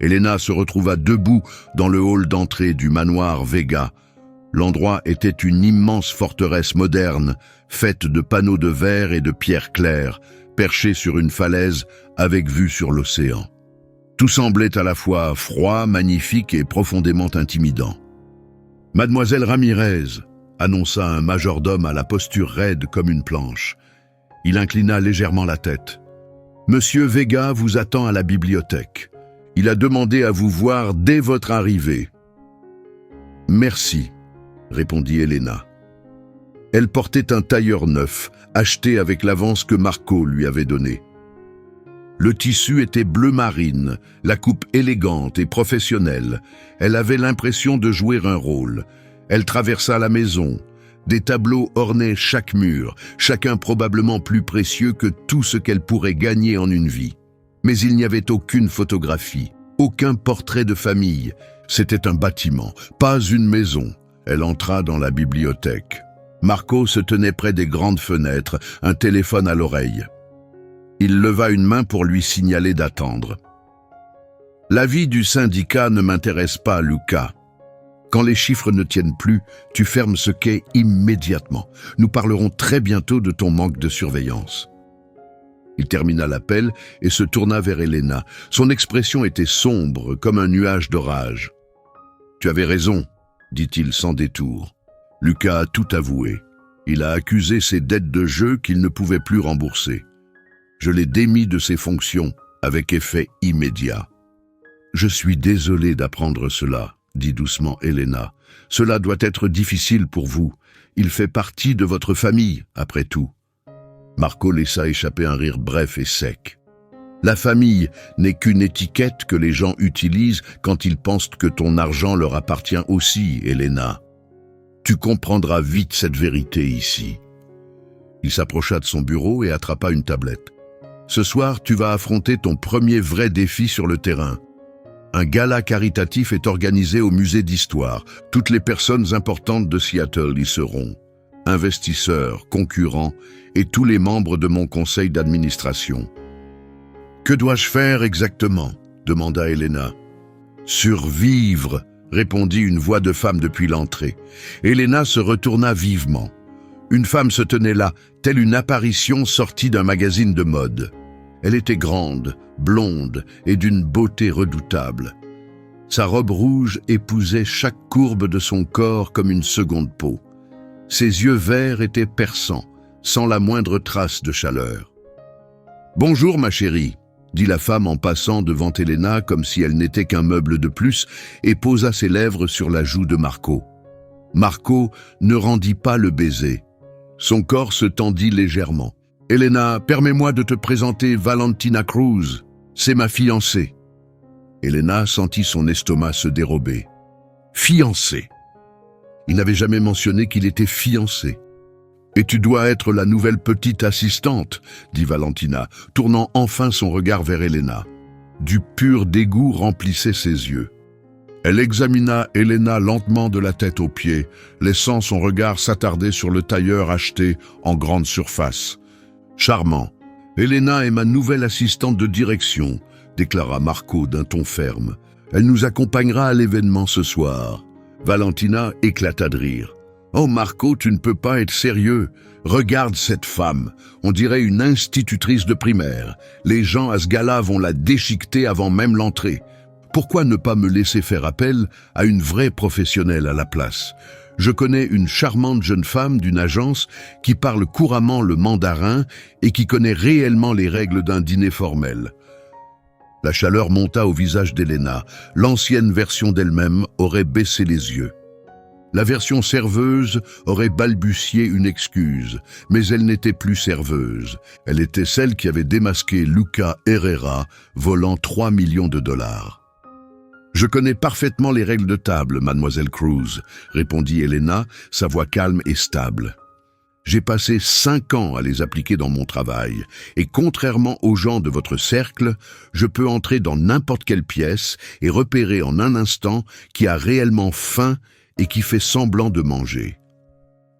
Elena se retrouva debout dans le hall d'entrée du manoir Vega. L'endroit était une immense forteresse moderne, faite de panneaux de verre et de pierres claires, perchée sur une falaise avec vue sur l'océan. Tout semblait à la fois froid, magnifique et profondément intimidant. « Mademoiselle Ramirez », annonça un majordome à la posture raide comme une planche. Il inclina légèrement la tête. « Monsieur Vega vous attend à la bibliothèque. Il a demandé à vous voir dès votre arrivée. »« Merci », répondit Elena. Elle portait un tailleur neuf, acheté avec l'avance que Marco lui avait donnée. Le tissu était bleu marine, la coupe élégante et professionnelle. Elle avait l'impression de jouer un rôle. Elle traversa la maison. Des tableaux ornaient chaque mur, chacun probablement plus précieux que tout ce qu'elle pourrait gagner en une vie. Mais il n'y avait aucune photographie, aucun portrait de famille. C'était un bâtiment, pas une maison. Elle entra dans la bibliothèque. Marco se tenait près des grandes fenêtres, un téléphone à l'oreille. Il leva une main pour lui signaler d'attendre. « L'avis du syndicat ne m'intéresse pas, Luca. Quand les chiffres ne tiennent plus, tu fermes ce quai immédiatement. Nous parlerons très bientôt de ton manque de surveillance. » Il termina l'appel et se tourna vers Elena. Son expression était sombre, comme un nuage d'orage. « Tu avais raison, » dit-il sans détour. Luca a tout avoué. Il a accusé ses dettes de jeu qu'il ne pouvait plus rembourser. Je l'ai démis de ses fonctions, avec effet immédiat. « Je suis désolé d'apprendre cela, » dit doucement Elena. « Cela doit être difficile pour vous. Il fait partie de votre famille, après tout. » Marco laissa échapper un rire bref et sec. « La famille n'est qu'une étiquette que les gens utilisent quand ils pensent que ton argent leur appartient aussi, Elena. Tu comprendras vite cette vérité ici. » Il s'approcha de son bureau et attrapa une tablette. « Ce soir, tu vas affronter ton premier vrai défi sur le terrain. Un gala caritatif est organisé au musée d'histoire. Toutes les personnes importantes de Seattle y seront. Investisseurs, concurrents et tous les membres de mon conseil d'administration. »« Que dois-je faire exactement ?» demanda Elena. « Survivre !» répondit une voix de femme depuis l'entrée. Elena se retourna vivement. Une femme se tenait là, telle une apparition sortie d'un magazine de mode. Elle était grande, blonde et d'une beauté redoutable. Sa robe rouge épousait chaque courbe de son corps comme une seconde peau. Ses yeux verts étaient perçants, sans la moindre trace de chaleur. « Bonjour, ma chérie », dit la femme en passant devant Elena comme si elle n'était qu'un meuble de plus et posa ses lèvres sur la joue de Marco. Marco ne rendit pas le baiser. Son corps se tendit légèrement. « Elena, permets-moi de te présenter Valentina Cruz. C'est ma fiancée. » Elena sentit son estomac se dérober. « Fiancée !» Il n'avait jamais mentionné qu'il était fiancé. « Et tu dois être la nouvelle petite assistante, » dit Valentina, tournant enfin son regard vers Elena. Du pur dégoût remplissait ses yeux. Elle examina Elena lentement de la tête aux pieds, laissant son regard s'attarder sur le tailleur acheté en grande surface. « Charmant. Elena est ma nouvelle assistante de direction, » déclara Marco d'un ton ferme. Elle nous accompagnera à l'événement ce soir. » Valentina éclata de rire. « Oh Marco, tu ne peux pas être sérieux. Regarde cette femme, on dirait une institutrice de primaire. Les gens à ce gala vont la déchiqueter avant même l'entrée. Pourquoi ne pas me laisser faire appel à une vraie professionnelle à la place ? Je connais une charmante jeune femme d'une agence qui parle couramment le mandarin et qui connaît réellement les règles d'un dîner formel. » La chaleur monta au visage d'Elena. L'ancienne version d'elle-même aurait baissé les yeux. La version serveuse aurait balbutié une excuse, mais elle n'était plus serveuse. Elle était celle qui avait démasqué Luca Herrera, volant 3 millions de dollars. « Je connais parfaitement les règles de table, mademoiselle Cruz, » répondit Elena, sa voix calme et stable. « J'ai passé 5 ans à les appliquer dans mon travail, et contrairement aux gens de votre cercle, je peux entrer dans n'importe quelle pièce et repérer en un instant qui a réellement faim et qui fait semblant de manger. »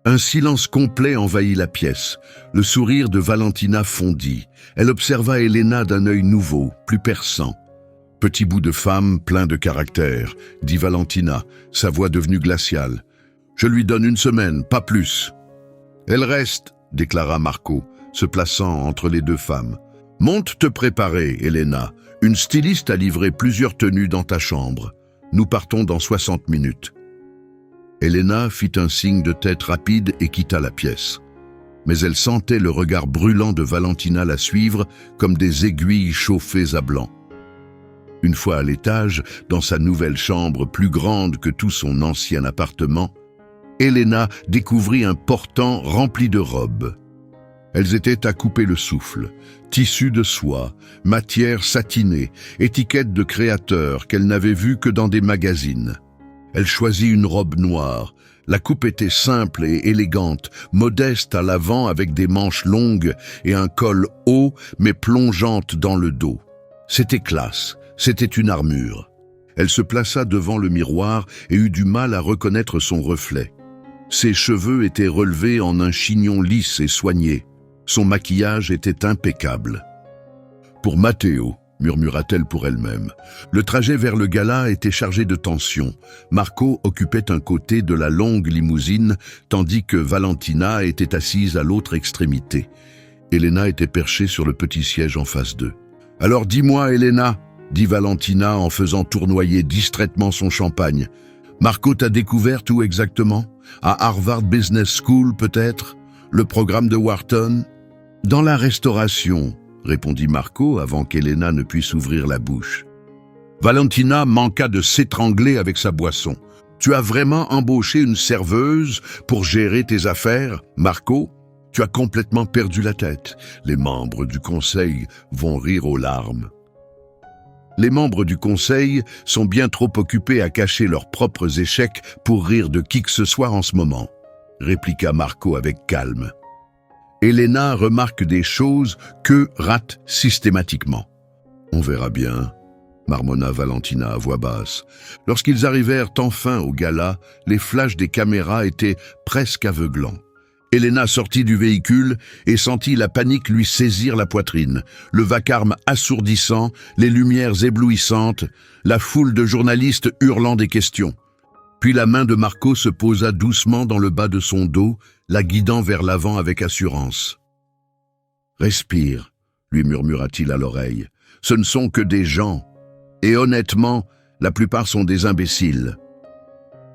Un silence complet envahit la pièce. Le sourire de Valentina fondit. Elle observa Elena d'un œil nouveau, plus perçant. « Petit bout de femme plein de caractère, » dit Valentina, sa voix devenue glaciale. « Je lui donne 1 semaine, pas plus. »« Elle reste, » déclara Marco, se plaçant entre les 2 femmes. « Monte te préparer, Elena. Une styliste a livré plusieurs tenues dans ta chambre. Nous partons dans 60 minutes. » Elena fit un signe de tête rapide et quitta la pièce. Mais elle sentait le regard brûlant de Valentina la suivre comme des aiguilles chauffées à blanc. Une fois à l'étage, dans sa nouvelle chambre plus grande que tout son ancien appartement, Elena découvrit un portant rempli de robes. Elles étaient à couper le souffle, tissus de soie, matière satinée, étiquettes de créateurs qu'elle n'avait vues que dans des magazines. Elle choisit une robe noire. La coupe était simple et élégante, modeste à l'avant avec des manches longues et un col haut mais plongeante dans le dos. C'était classe, c'était une armure. Elle se plaça devant le miroir et eut du mal à reconnaître son reflet. Ses cheveux étaient relevés en un chignon lisse et soigné. Son maquillage était impeccable. « Pour Matteo », murmura-t-elle pour elle-même. Le trajet vers le gala était chargé de tension. Marco occupait un côté de la longue limousine, tandis que Valentina était assise à l'autre extrémité. Elena était perchée sur le petit siège en face d'eux. « Alors dis-moi, Elena », dit Valentina en faisant tournoyer distraitement son champagne. « Marco t'a découverte où exactement ? À Harvard Business School peut-être ? Le programme de Wharton ?»« Dans la restauration », répondit Marco avant qu'Elena ne puisse ouvrir la bouche. Valentina manqua de s'étrangler avec sa boisson. « Tu as vraiment embauché une serveuse pour gérer tes affaires, Marco ? Tu as complètement perdu la tête. Les membres du conseil vont rire aux larmes. » Les membres du conseil sont bien trop occupés à cacher leurs propres échecs pour rire de qui que ce soit en ce moment, répliqua Marco avec calme. Elena remarque des choses qu'eux ratent systématiquement. « On verra bien », marmonna Valentina à voix basse. Lorsqu'ils arrivèrent enfin au gala, les flashs des caméras étaient presque aveuglants. Elena sortit du véhicule et sentit la panique lui saisir la poitrine. Le vacarme assourdissant, les lumières éblouissantes, la foule de journalistes hurlant des questions. Puis la main de Marco se posa doucement dans le bas de son dos, la guidant vers l'avant avec assurance. « Respire », lui murmura-t-il à l'oreille. « Ce ne sont que des gens. Et honnêtement, la plupart sont des imbéciles. »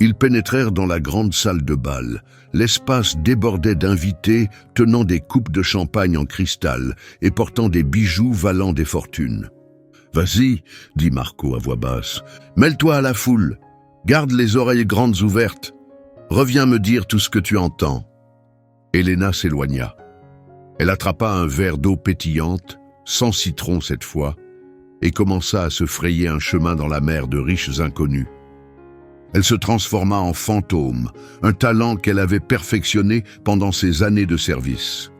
Ils pénétrèrent dans la grande salle de bal. L'espace débordait d'invités tenant des coupes de champagne en cristal et portant des bijoux valant des fortunes. « Vas-y », dit Marco à voix basse, « mêle-toi à la foule. Garde les oreilles grandes ouvertes. Reviens me dire tout ce que tu entends. » Elena s'éloigna. Elle attrapa un verre d'eau pétillante, sans citron cette fois, et commença à se frayer un chemin dans la mer de riches inconnus. Elle se transforma en fantôme, un talent qu'elle avait perfectionné pendant ses années de service.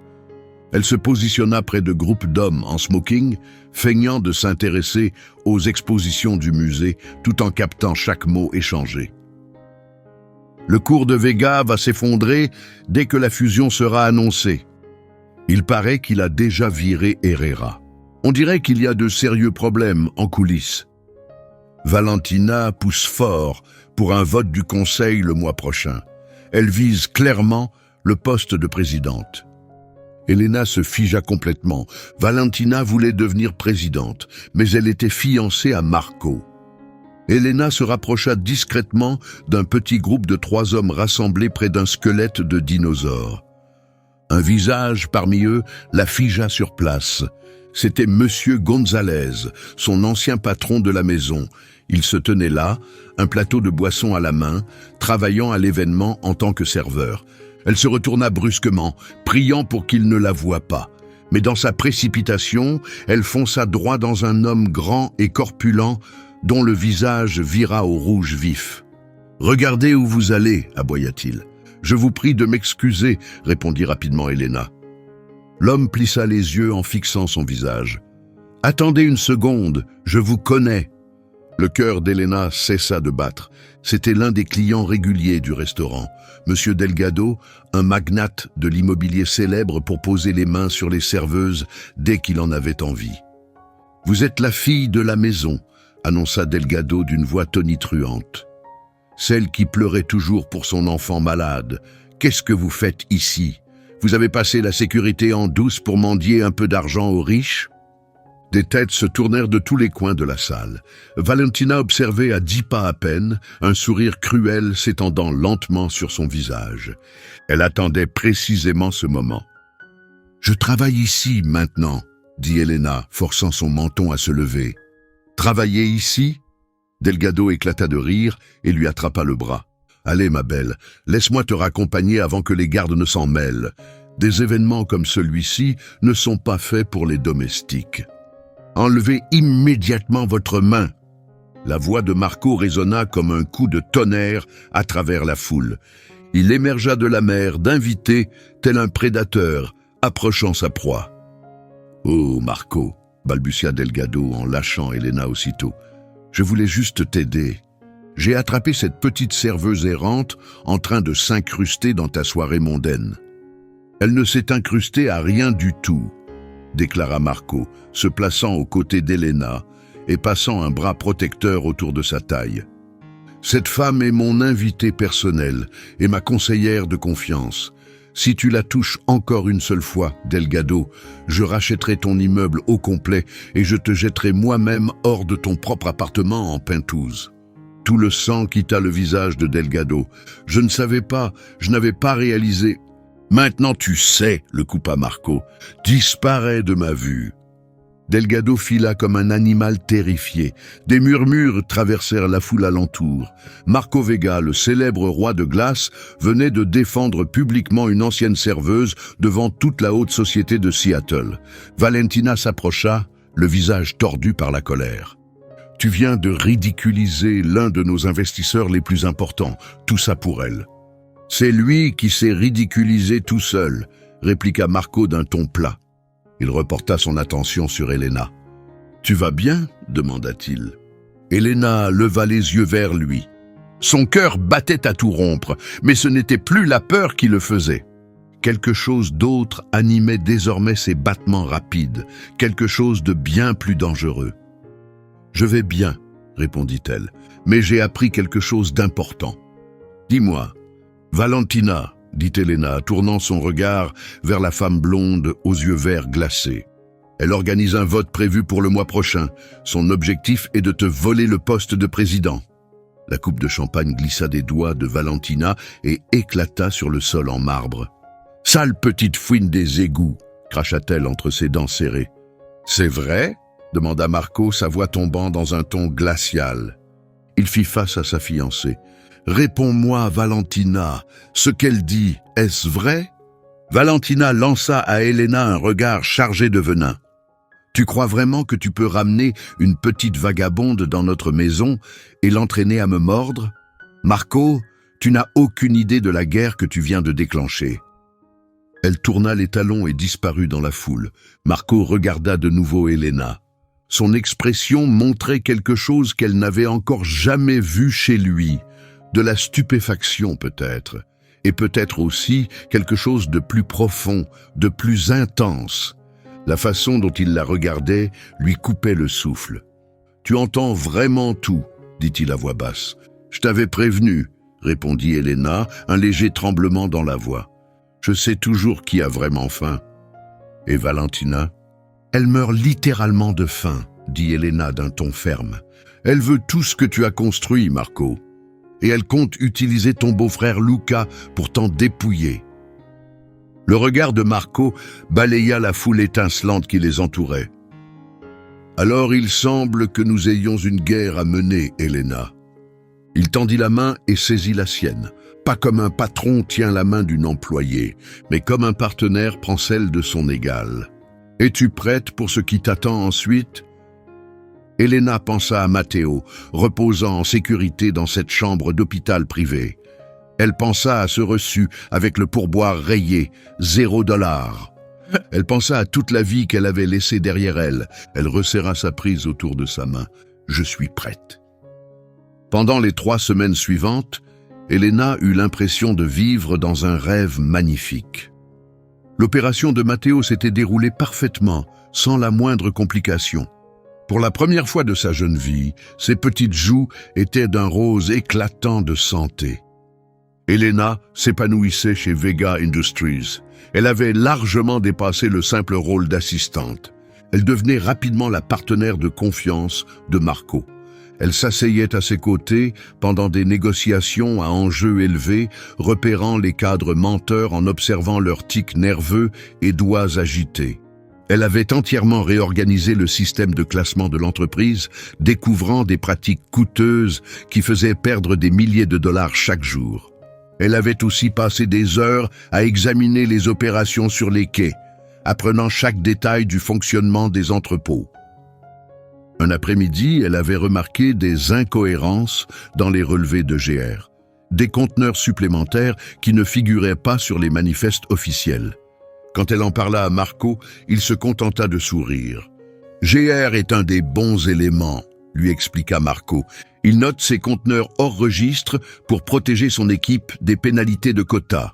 Elle se positionna près de groupes d'hommes en smoking, feignant de s'intéresser aux expositions du musée tout en captant chaque mot échangé. Le cours de Vega va s'effondrer dès que la fusion sera annoncée. Il paraît qu'il a déjà viré Herrera. On dirait qu'il y a de sérieux problèmes en coulisses. Valentina pousse fort pour un vote du Conseil le mois prochain. Elle vise clairement le poste de présidente. Elena se figea complètement. Valentina voulait devenir présidente, mais elle était fiancée à Marco. Elena se rapprocha discrètement d'un petit groupe de 3 hommes rassemblés près d'un squelette de dinosaure. Un visage parmi eux la figea sur place. C'était Monsieur Gonzalez, son ancien patron de la maison. Il se tenait là, un plateau de boissons à la main, travaillant à l'événement en tant que serveur. Elle se retourna brusquement, priant pour qu'il ne la voie pas. Mais dans sa précipitation, elle fonça droit dans un homme grand et corpulent, dont le visage vira au rouge vif. « Regardez où vous allez, aboya-t-il. « Je vous prie de m'excuser, répondit rapidement Elena. L'homme plissa les yeux en fixant son visage. « Attendez une seconde, je vous connais. » Le cœur d'Elena cessa de battre. C'était l'un des clients réguliers du restaurant. Monsieur Delgado, un magnate de l'immobilier célèbre pour poser les mains sur les serveuses dès qu'il en avait envie. « Vous êtes la fille de la maison, » annonça Delgado d'une voix tonitruante. « Celle qui pleurait toujours pour son enfant malade. Qu'est-ce que vous faites ici? Vous avez passé la sécurité en douce pour mendier un peu d'argent aux riches ?» Des têtes se tournèrent de tous les coins de la salle. Valentina observait à 10 pas à peine, un sourire cruel s'étendant lentement sur son visage. Elle attendait précisément ce moment. « Je travaille ici, maintenant, » dit Elena, forçant son menton à se lever. « Travailler ici ?» Delgado éclata de rire et lui attrapa le bras. « Allez, ma belle, laisse-moi te raccompagner avant que les gardes ne s'en mêlent. Des événements comme celui-ci ne sont pas faits pour les domestiques. » « Enlevez immédiatement votre main !» La voix de Marco résonna comme un coup de tonnerre à travers la foule. Il émergea de la mer d'invité, tel un prédateur, approchant sa proie. « Oh, Marco !» balbutia Delgado en lâchant Elena aussitôt. « Je voulais juste t'aider. J'ai attrapé cette petite serveuse errante en train de s'incruster dans ta soirée mondaine. Elle ne s'est incrustée à rien du tout. » déclara Marco, se plaçant aux côtés d'Elena et passant un bras protecteur autour de sa taille. « Cette femme est mon invitée personnelle et ma conseillère de confiance. Si tu la touches encore une seule fois, Delgado, je rachèterai ton immeuble au complet et je te jetterai moi-même hors de ton propre appartement en Penthouse. » Tout le sang quitta le visage de Delgado. « Je ne savais pas, je n'avais pas réalisé... » « Maintenant tu sais, le coupa Marco, disparaît de ma vue. » Delgado fila comme un animal terrifié. Des murmures traversèrent la foule alentour. Marco Vega, le célèbre roi de glace, venait de défendre publiquement une ancienne serveuse devant toute la haute société de Seattle. Valentina s'approcha, le visage tordu par la colère. « Tu viens de ridiculiser l'un de nos investisseurs les plus importants, tout ça pour elle. » « C'est lui qui s'est ridiculisé tout seul, » répliqua Marco d'un ton plat. Il reporta son attention sur Elena. « Tu vas bien ?» demanda-t-il. Elena leva les yeux vers lui. Son cœur battait à tout rompre, mais ce n'était plus la peur qui le faisait. Quelque chose d'autre animait désormais ses battements rapides, quelque chose de bien plus dangereux. « Je vais bien, » répondit-elle, « mais j'ai appris quelque chose d'important. Dis-moi, Valentina, » dit Elena, tournant son regard vers la femme blonde aux yeux verts glacés. « Elle organise un vote prévu pour le mois prochain. Son objectif est de te voler le poste de président. » La coupe de champagne glissa des doigts de Valentina et éclata sur le sol en marbre. « Sale petite fouine des égouts !» cracha-t-elle entre ses dents serrées. « C'est vrai ?» demanda Marco, sa voix tombant dans un ton glacial. Il fit face à sa fiancée. « Réponds-moi, Valentina, ce qu'elle dit, est-ce vrai ?» Valentina lança à Elena un regard chargé de venin. « Tu crois vraiment que tu peux ramener une petite vagabonde dans notre maison et l'entraîner à me mordre? Marco, tu n'as aucune idée de la guerre que tu viens de déclencher. » Elle tourna les talons et disparut dans la foule. Marco regarda de nouveau Elena. Son expression montrait quelque chose qu'elle n'avait encore jamais vu chez lui. De la stupéfaction peut-être, et peut-être aussi quelque chose de plus profond, de plus intense. La façon dont il la regardait lui coupait le souffle. « Tu entends vraiment tout, dit-il à voix basse. « Je t'avais prévenu, répondit Elena, un léger tremblement dans la voix. Je sais toujours qui a vraiment faim. Et Valentina? Elle meurt littéralement de faim, dit Elena d'un ton ferme. Elle veut tout ce que tu as construit, Marco. Et elle compte utiliser ton beau-frère Luca pour t'en dépouiller. Le regard de Marco balaya la foule étincelante qui les entourait. Alors il semble que nous ayons une guerre à mener, Elena. Il tendit la main et saisit la sienne, pas comme un patron tient la main d'une employée, mais comme un partenaire prend celle de son égal. Es-tu prête pour ce qui t'attend ensuite? Elena pensa à Matteo, reposant en sécurité dans cette chambre d'hôpital privé. Elle pensa à ce reçu avec le pourboire rayé, $0. Elle pensa à toute la vie qu'elle avait laissée derrière elle. Elle resserra sa prise autour de sa main. « Je suis prête. » Pendant les 3 semaines suivantes, Elena eut l'impression de vivre dans un rêve magnifique. L'opération de Matteo s'était déroulée parfaitement, sans la moindre complication. Pour la première fois de sa jeune vie, ses petites joues étaient d'un rose éclatant de santé. Elena s'épanouissait chez Vega Industries. Elle avait largement dépassé le simple rôle d'assistante. Elle devenait rapidement la partenaire de confiance de Marco. Elle s'asseyait à ses côtés pendant des négociations à enjeux élevés, repérant les cadres menteurs en observant leurs tics nerveux et doigts agités. Elle avait entièrement réorganisé le système de classement de l'entreprise, découvrant des pratiques coûteuses qui faisaient perdre des milliers de dollars chaque jour. Elle avait aussi passé des heures à examiner les opérations sur les quais, apprenant chaque détail du fonctionnement des entrepôts. Un après-midi, elle avait remarqué des incohérences dans les relevés de GR, des conteneurs supplémentaires qui ne figuraient pas sur les manifestes officiels. Quand elle en parla à Marco, il se contenta de sourire. « GR est un des bons éléments », lui expliqua Marco. Il note ses conteneurs hors registre pour protéger son équipe des pénalités de quota.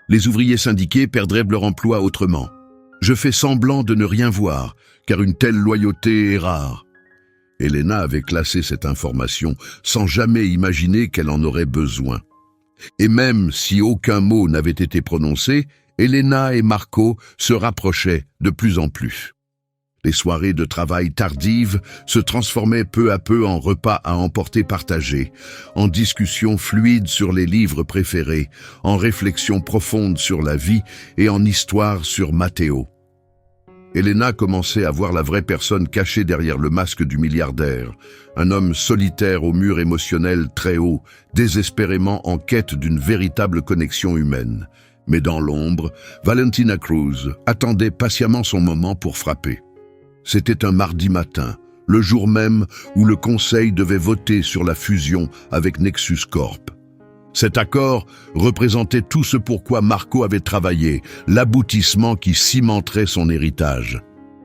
Les ouvriers syndiqués perdraient leur emploi autrement. Je fais semblant de ne rien voir, car une telle loyauté est rare. Elena avait classé cette information sans jamais imaginer qu'elle en aurait besoin. Et même si aucun mot n'avait été prononcé, Elena et Marco se rapprochaient de plus en plus. Les soirées de travail tardives se transformaient peu à peu en repas à emporter partagés, en discussions fluides sur les livres préférés, en réflexions profondes sur la vie et en histoires sur Matteo. Elena commençait à voir la vraie personne cachée derrière le masque du milliardaire, un homme solitaire au mur émotionnel très haut, désespérément en quête d'une véritable connexion humaine. Mais dans l'ombre, Valentina Cruz attendait patiemment son moment pour frapper. C'était un mardi matin, le jour même où le Conseil devait voter sur la fusion avec Nexus Corp. Cet accord représentait tout ce pour quoi Marco avait travaillé, l'aboutissement qui cimenterait son héritage.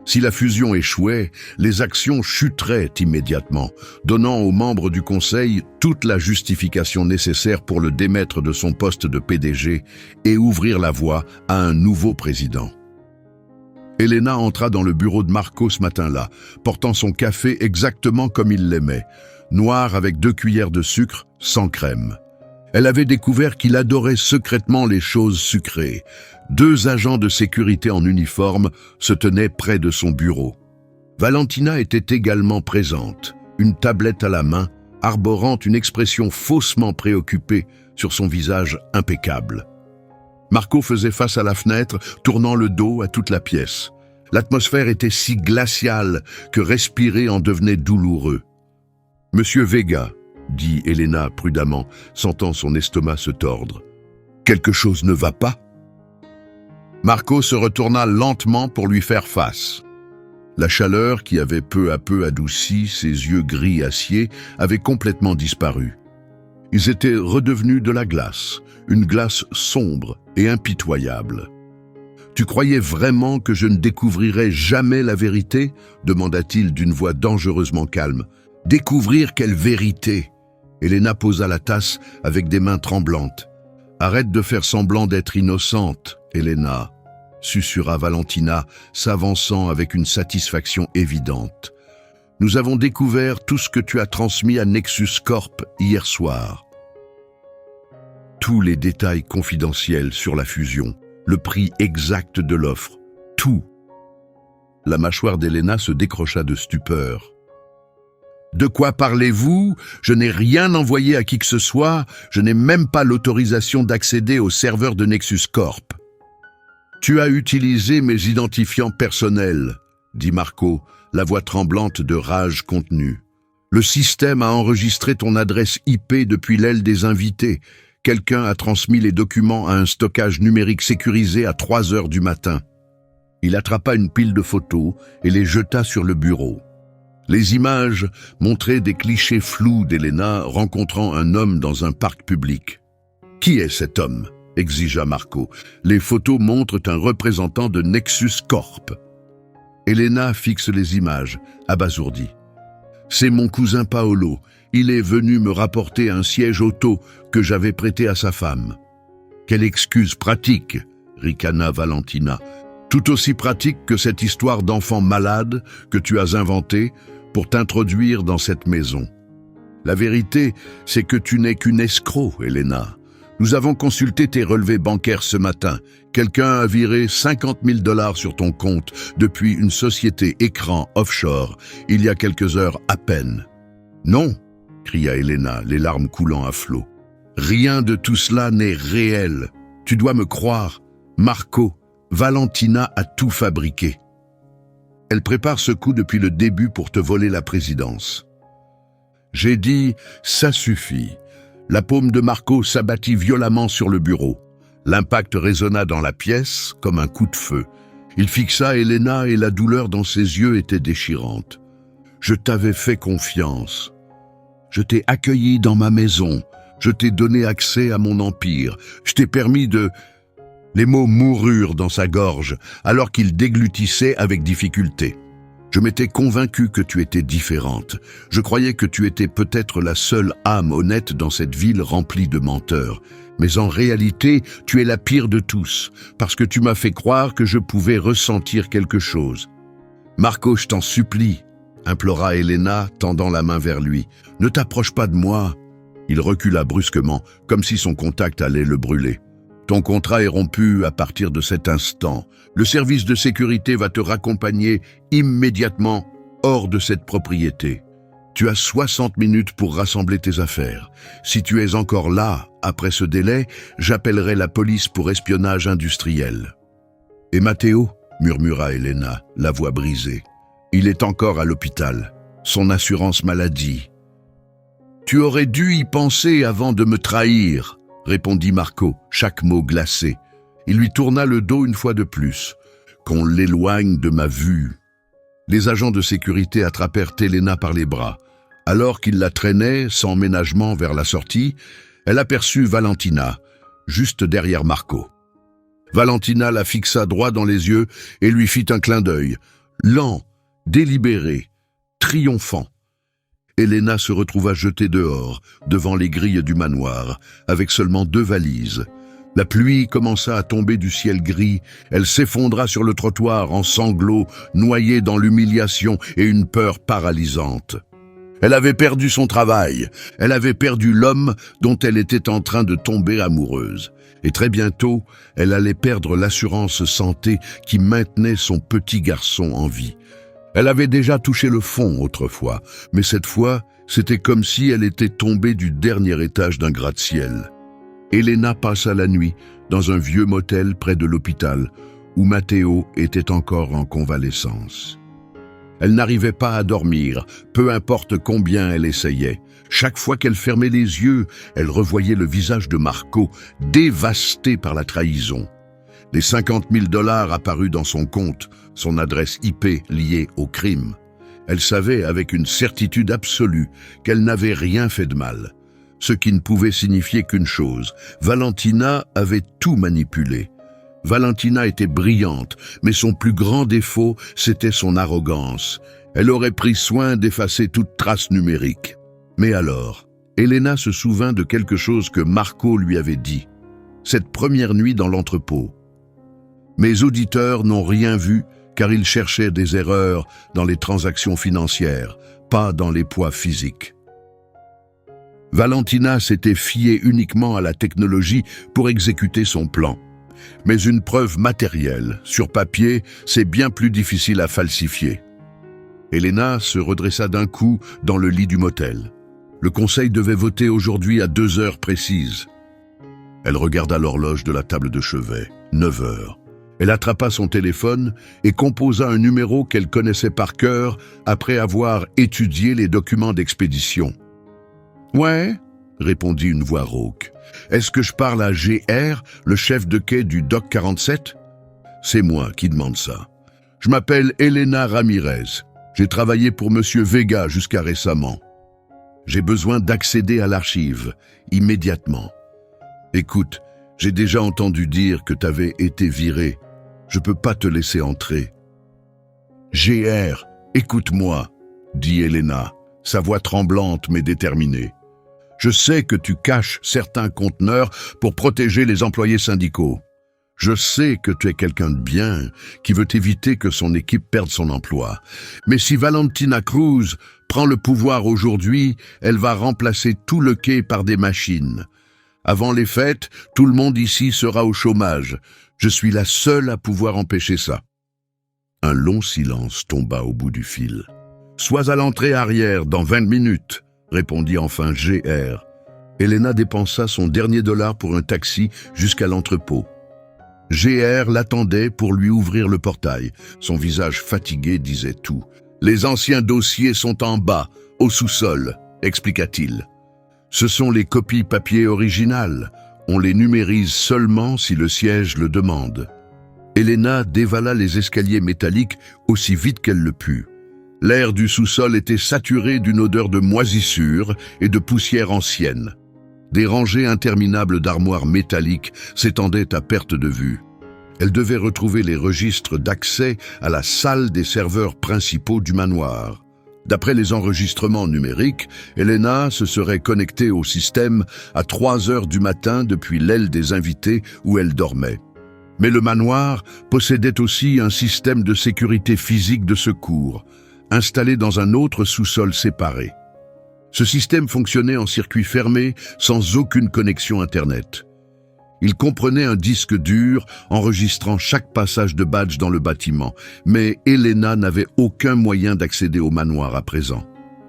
Si la fusion échouait, les actions chuteraient immédiatement, donnant aux membres du Conseil toute la justification nécessaire pour le démettre de son poste de PDG et ouvrir la voie à un nouveau président. Elena entra dans le bureau de Marco ce matin-là, portant son café exactement comme il l'aimait, noir avec 2 cuillères de sucre, sans crème. Elle avait découvert qu'il adorait secrètement les choses sucrées. 2 agents de sécurité en uniforme se tenaient près de son bureau. Valentina était également présente, une tablette à la main, arborant une expression faussement préoccupée sur son visage impeccable. Marco faisait face à la fenêtre, tournant le dos à toute la pièce. L'atmosphère était si glaciale que respirer en devenait douloureux. « Monsieur Vega », dit Elena prudemment, sentant son estomac se tordre. « Quelque chose ne va pas ?» Marco se retourna lentement pour lui faire face. La chaleur qui avait peu à peu adouci ses yeux gris acier avait complètement disparu. Ils étaient redevenus de la glace, une glace sombre et impitoyable. « Tu croyais vraiment que je ne découvrirais jamais la vérité ?» demanda-t-il d'une voix dangereusement calme. « Découvrir quelle vérité ?» Elena posa la tasse avec des mains tremblantes. « Arrête de faire semblant d'être innocente, Elena », susurra Valentina, s'avançant avec une satisfaction évidente. Nous avons découvert tout ce que tu as transmis à Nexus Corp hier soir. Tous les détails confidentiels sur la fusion, le prix exact de l'offre, tout. La mâchoire d'Elena se décrocha de stupeur. De quoi parlez-vous? Je n'ai rien envoyé à qui que ce soit, je n'ai même pas l'autorisation d'accéder au serveur de Nexus Corp. Tu as utilisé mes identifiants personnels, dit Marco, la voix tremblante de rage contenue. Le système a enregistré ton adresse IP depuis l'aile des invités. Quelqu'un a transmis les documents à un stockage numérique sécurisé à 3 heures du matin. Il attrapa une pile de photos et les jeta sur le bureau. Les images montraient des clichés flous d'Elena rencontrant un homme dans un parc public. « Qui est cet homme ?» exigea Marco. « Les photos montrent un représentant de Nexus Corp. » Elena fixe les images, abasourdie. « C'est mon cousin Paolo. Il est venu me rapporter un siège auto que j'avais prêté à sa femme. » « Quelle excuse pratique !» ricana Valentina. « Tout aussi pratique que cette histoire d'enfant malade que tu as inventée pour t'introduire dans cette maison. La vérité, c'est que tu n'es qu'une escroc, Elena. Nous avons consulté tes relevés bancaires ce matin. Quelqu'un a viré 50 000 $ sur ton compte depuis une société écran offshore il y a quelques heures à peine. »« Non !» cria Elena, les larmes coulant à flots. « Rien de tout cela n'est réel. Tu dois me croire. Marco, Valentina a tout fabriqué. Elle prépare ce coup depuis le début pour te voler la présidence. » J'ai dit « ça suffit ». La paume de Marco s'abattit violemment sur le bureau. L'impact résonna dans la pièce comme un coup de feu. Il fixa Elena et la douleur dans ses yeux était déchirante. « Je t'avais fait confiance. Je t'ai accueilli dans ma maison. Je t'ai donné accès à mon empire. Je t'ai permis de... » Les mots moururent dans sa gorge alors qu'il déglutissait avec difficulté. Je m'étais convaincu que tu étais différente. Je croyais que tu étais peut-être la seule âme honnête dans cette ville remplie de menteurs. Mais en réalité, tu es la pire de tous, parce que tu m'as fait croire que je pouvais ressentir quelque chose. Marco, je t'en supplie, implora Elena, tendant la main vers lui. Ne t'approche pas de moi. Il recula brusquement, comme si son contact allait le brûler. Ton contrat est rompu à partir de cet instant. Le service de sécurité va te raccompagner immédiatement hors de cette propriété. Tu as 60 minutes pour rassembler tes affaires. Si tu es encore là, après ce délai, j'appellerai la police pour espionnage industriel. « Et Matteo ?» murmura Elena, la voix brisée. « Il est encore à l'hôpital. Son assurance maladie. »« Tu aurais dû y penser avant de me trahir !» répondit Marco, chaque mot glacé. Il lui tourna le dos une fois de plus. « Qu'on l'éloigne de ma vue. » Les agents de sécurité attrapèrent Elena par les bras. Alors qu'ils la traînaient, sans ménagement, vers la sortie, elle aperçut Valentina, juste derrière Marco. Valentina la fixa droit dans les yeux et lui fit un clin d'œil, lent, délibéré, triomphant. Elena se retrouva jetée dehors, devant les grilles du manoir, avec seulement 2 valises. La pluie commença à tomber du ciel gris, elle s'effondra sur le trottoir en sanglots, noyée dans l'humiliation et une peur paralysante. Elle avait perdu son travail, elle avait perdu l'homme dont elle était en train de tomber amoureuse. Et très bientôt, elle allait perdre l'assurance santé qui maintenait son petit garçon en vie. Elle avait déjà touché le fond autrefois, mais cette fois, c'était comme si elle était tombée du dernier étage d'un gratte-ciel. Elena passa la nuit dans un vieux motel près de l'hôpital, où Matteo était encore en convalescence. Elle n'arrivait pas à dormir, peu importe combien elle essayait. Chaque fois qu'elle fermait les yeux, elle revoyait le visage de Marco, dévasté par la trahison. Les 50 000 $ apparus dans son compte, son adresse IP liée au crime. Elle savait avec une certitude absolue qu'elle n'avait rien fait de mal. Ce qui ne pouvait signifier qu'une chose, Valentina avait tout manipulé. Valentina était brillante, mais son plus grand défaut, c'était son arrogance. Elle aurait pris soin d'effacer toute trace numérique. Mais alors, Elena se souvint de quelque chose que Marco lui avait dit. Cette première nuit dans l'entrepôt. « Mes auditeurs n'ont rien vu car il cherchait des erreurs dans les transactions financières, pas dans les poids physiques. Valentina s'était fiée uniquement à la technologie pour exécuter son plan. Mais une preuve matérielle, sur papier, c'est bien plus difficile à falsifier. Elena se redressa d'un coup dans le lit du motel. Le conseil devait voter aujourd'hui à 2 heures précises. Elle regarda l'horloge de la table de chevet, 9 heures. Elle attrapa son téléphone et composa un numéro qu'elle connaissait par cœur après avoir étudié les documents d'expédition. « Ouais ?» répondit une voix rauque. « Est-ce que je parle à GR, le chef de quai du Dock 47 ?»« C'est moi qui demande ça. Je m'appelle Elena Ramirez. J'ai travaillé pour Monsieur Vega jusqu'à récemment. J'ai besoin d'accéder à l'archive, immédiatement. Écoute, j'ai déjà entendu dire que t'avais été viré. Je peux pas te laisser entrer. »« GR, écoute-moi, » dit Elena, sa voix tremblante mais déterminée. « Je sais que tu caches certains conteneurs pour protéger les employés syndicaux. Je sais que tu es quelqu'un de bien, qui veut éviter que son équipe perde son emploi. Mais si Valentina Cruz prend le pouvoir aujourd'hui, elle va remplacer tout le quai par des machines. Avant les fêtes, tout le monde ici sera au chômage. Je suis la seule à pouvoir empêcher ça. » Un long silence tomba au bout du fil. « Sois à l'entrée arrière dans 20 minutes, » répondit enfin GR. Elena dépensa son dernier dollar pour un taxi jusqu'à l'entrepôt. GR l'attendait pour lui ouvrir le portail. Son visage fatigué disait tout. « Les anciens dossiers sont en bas, au sous-sol, » expliqua-t-il. « Ce sont les copies papier originales. On les numérise seulement si le siège le demande. » Elena dévala les escaliers métalliques aussi vite qu'elle le put. L'air du sous-sol était saturé d'une odeur de moisissure et de poussière ancienne. Des rangées interminables d'armoires métalliques s'étendaient à perte de vue. Elle devait retrouver les registres d'accès à la salle des serveurs principaux du manoir. D'après les enregistrements numériques, Elena se serait connectée au système à 3 heures du matin depuis l'aile des invités où elle dormait. Mais le manoir possédait aussi un système de sécurité physique de secours, installé dans un autre sous-sol séparé. Ce système fonctionnait en circuit fermé, sans aucune connexion Internet. Il comprenait un disque dur enregistrant chaque passage de badge dans le bâtiment, mais Elena n'avait aucun moyen d'accéder au manoir à présent.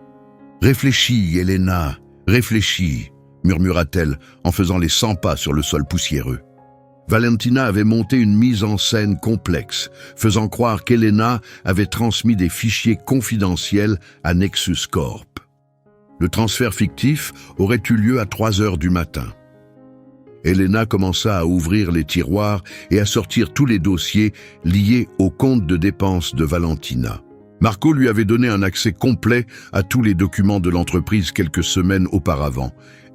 « Réfléchis, Elena, réfléchis », murmura-t-elle en faisant les 100 pas sur le sol poussiéreux. Valentina avait monté une mise en scène complexe, faisant croire qu'Elena avait transmis des fichiers confidentiels à Nexus Corp. Le transfert fictif aurait eu lieu à 3 heures du matin. Elena commença à ouvrir les tiroirs et à sortir tous les dossiers liés au compte de dépenses de Valentina. Marco lui avait donné un accès complet à tous les documents de l'entreprise quelques semaines auparavant,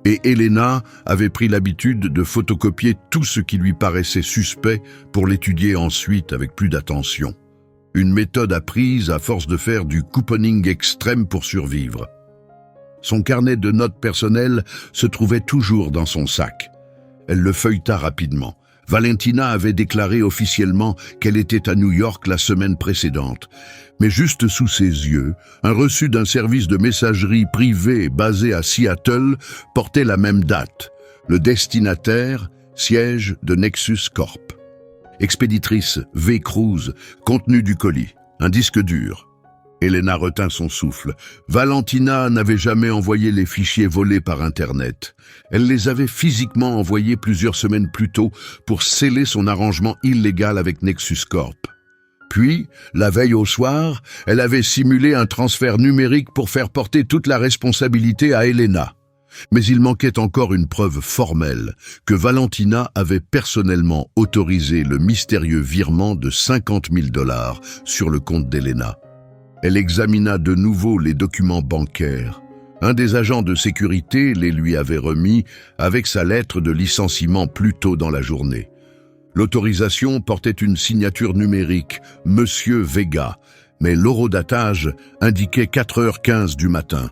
et Elena avait pris l'habitude de photocopier tout ce qui lui paraissait suspect pour l'étudier ensuite avec plus d'attention. Une méthode apprise à force de faire du couponing extrême pour survivre. Son carnet de notes personnelles se trouvait toujours dans son sac. Elle le feuilleta rapidement. Valentina avait déclaré officiellement qu'elle était à New York la semaine précédente. Mais juste sous ses yeux, un reçu d'un service de messagerie privée basé à Seattle portait la même date. Le destinataire, siège de Nexus Corp. Expéditrice V. Cruz, contenu du colis, un disque dur. Elena retint son souffle. Valentina n'avait jamais envoyé les fichiers volés par Internet. Elle les avait physiquement envoyés plusieurs semaines plus tôt pour sceller son arrangement illégal avec Nexus Corp. Puis, la veille au soir, elle avait simulé un transfert numérique pour faire porter toute la responsabilité à Elena. Mais il manquait encore une preuve formelle que Valentina avait personnellement autorisé le mystérieux virement de 50 000 $ sur le compte d'Elena. Elle examina de nouveau les documents bancaires. Un des agents de sécurité les lui avait remis avec sa lettre de licenciement plus tôt dans la journée. L'autorisation portait une signature numérique, Monsieur Vega, mais l'horodatage indiquait 4h15 du matin.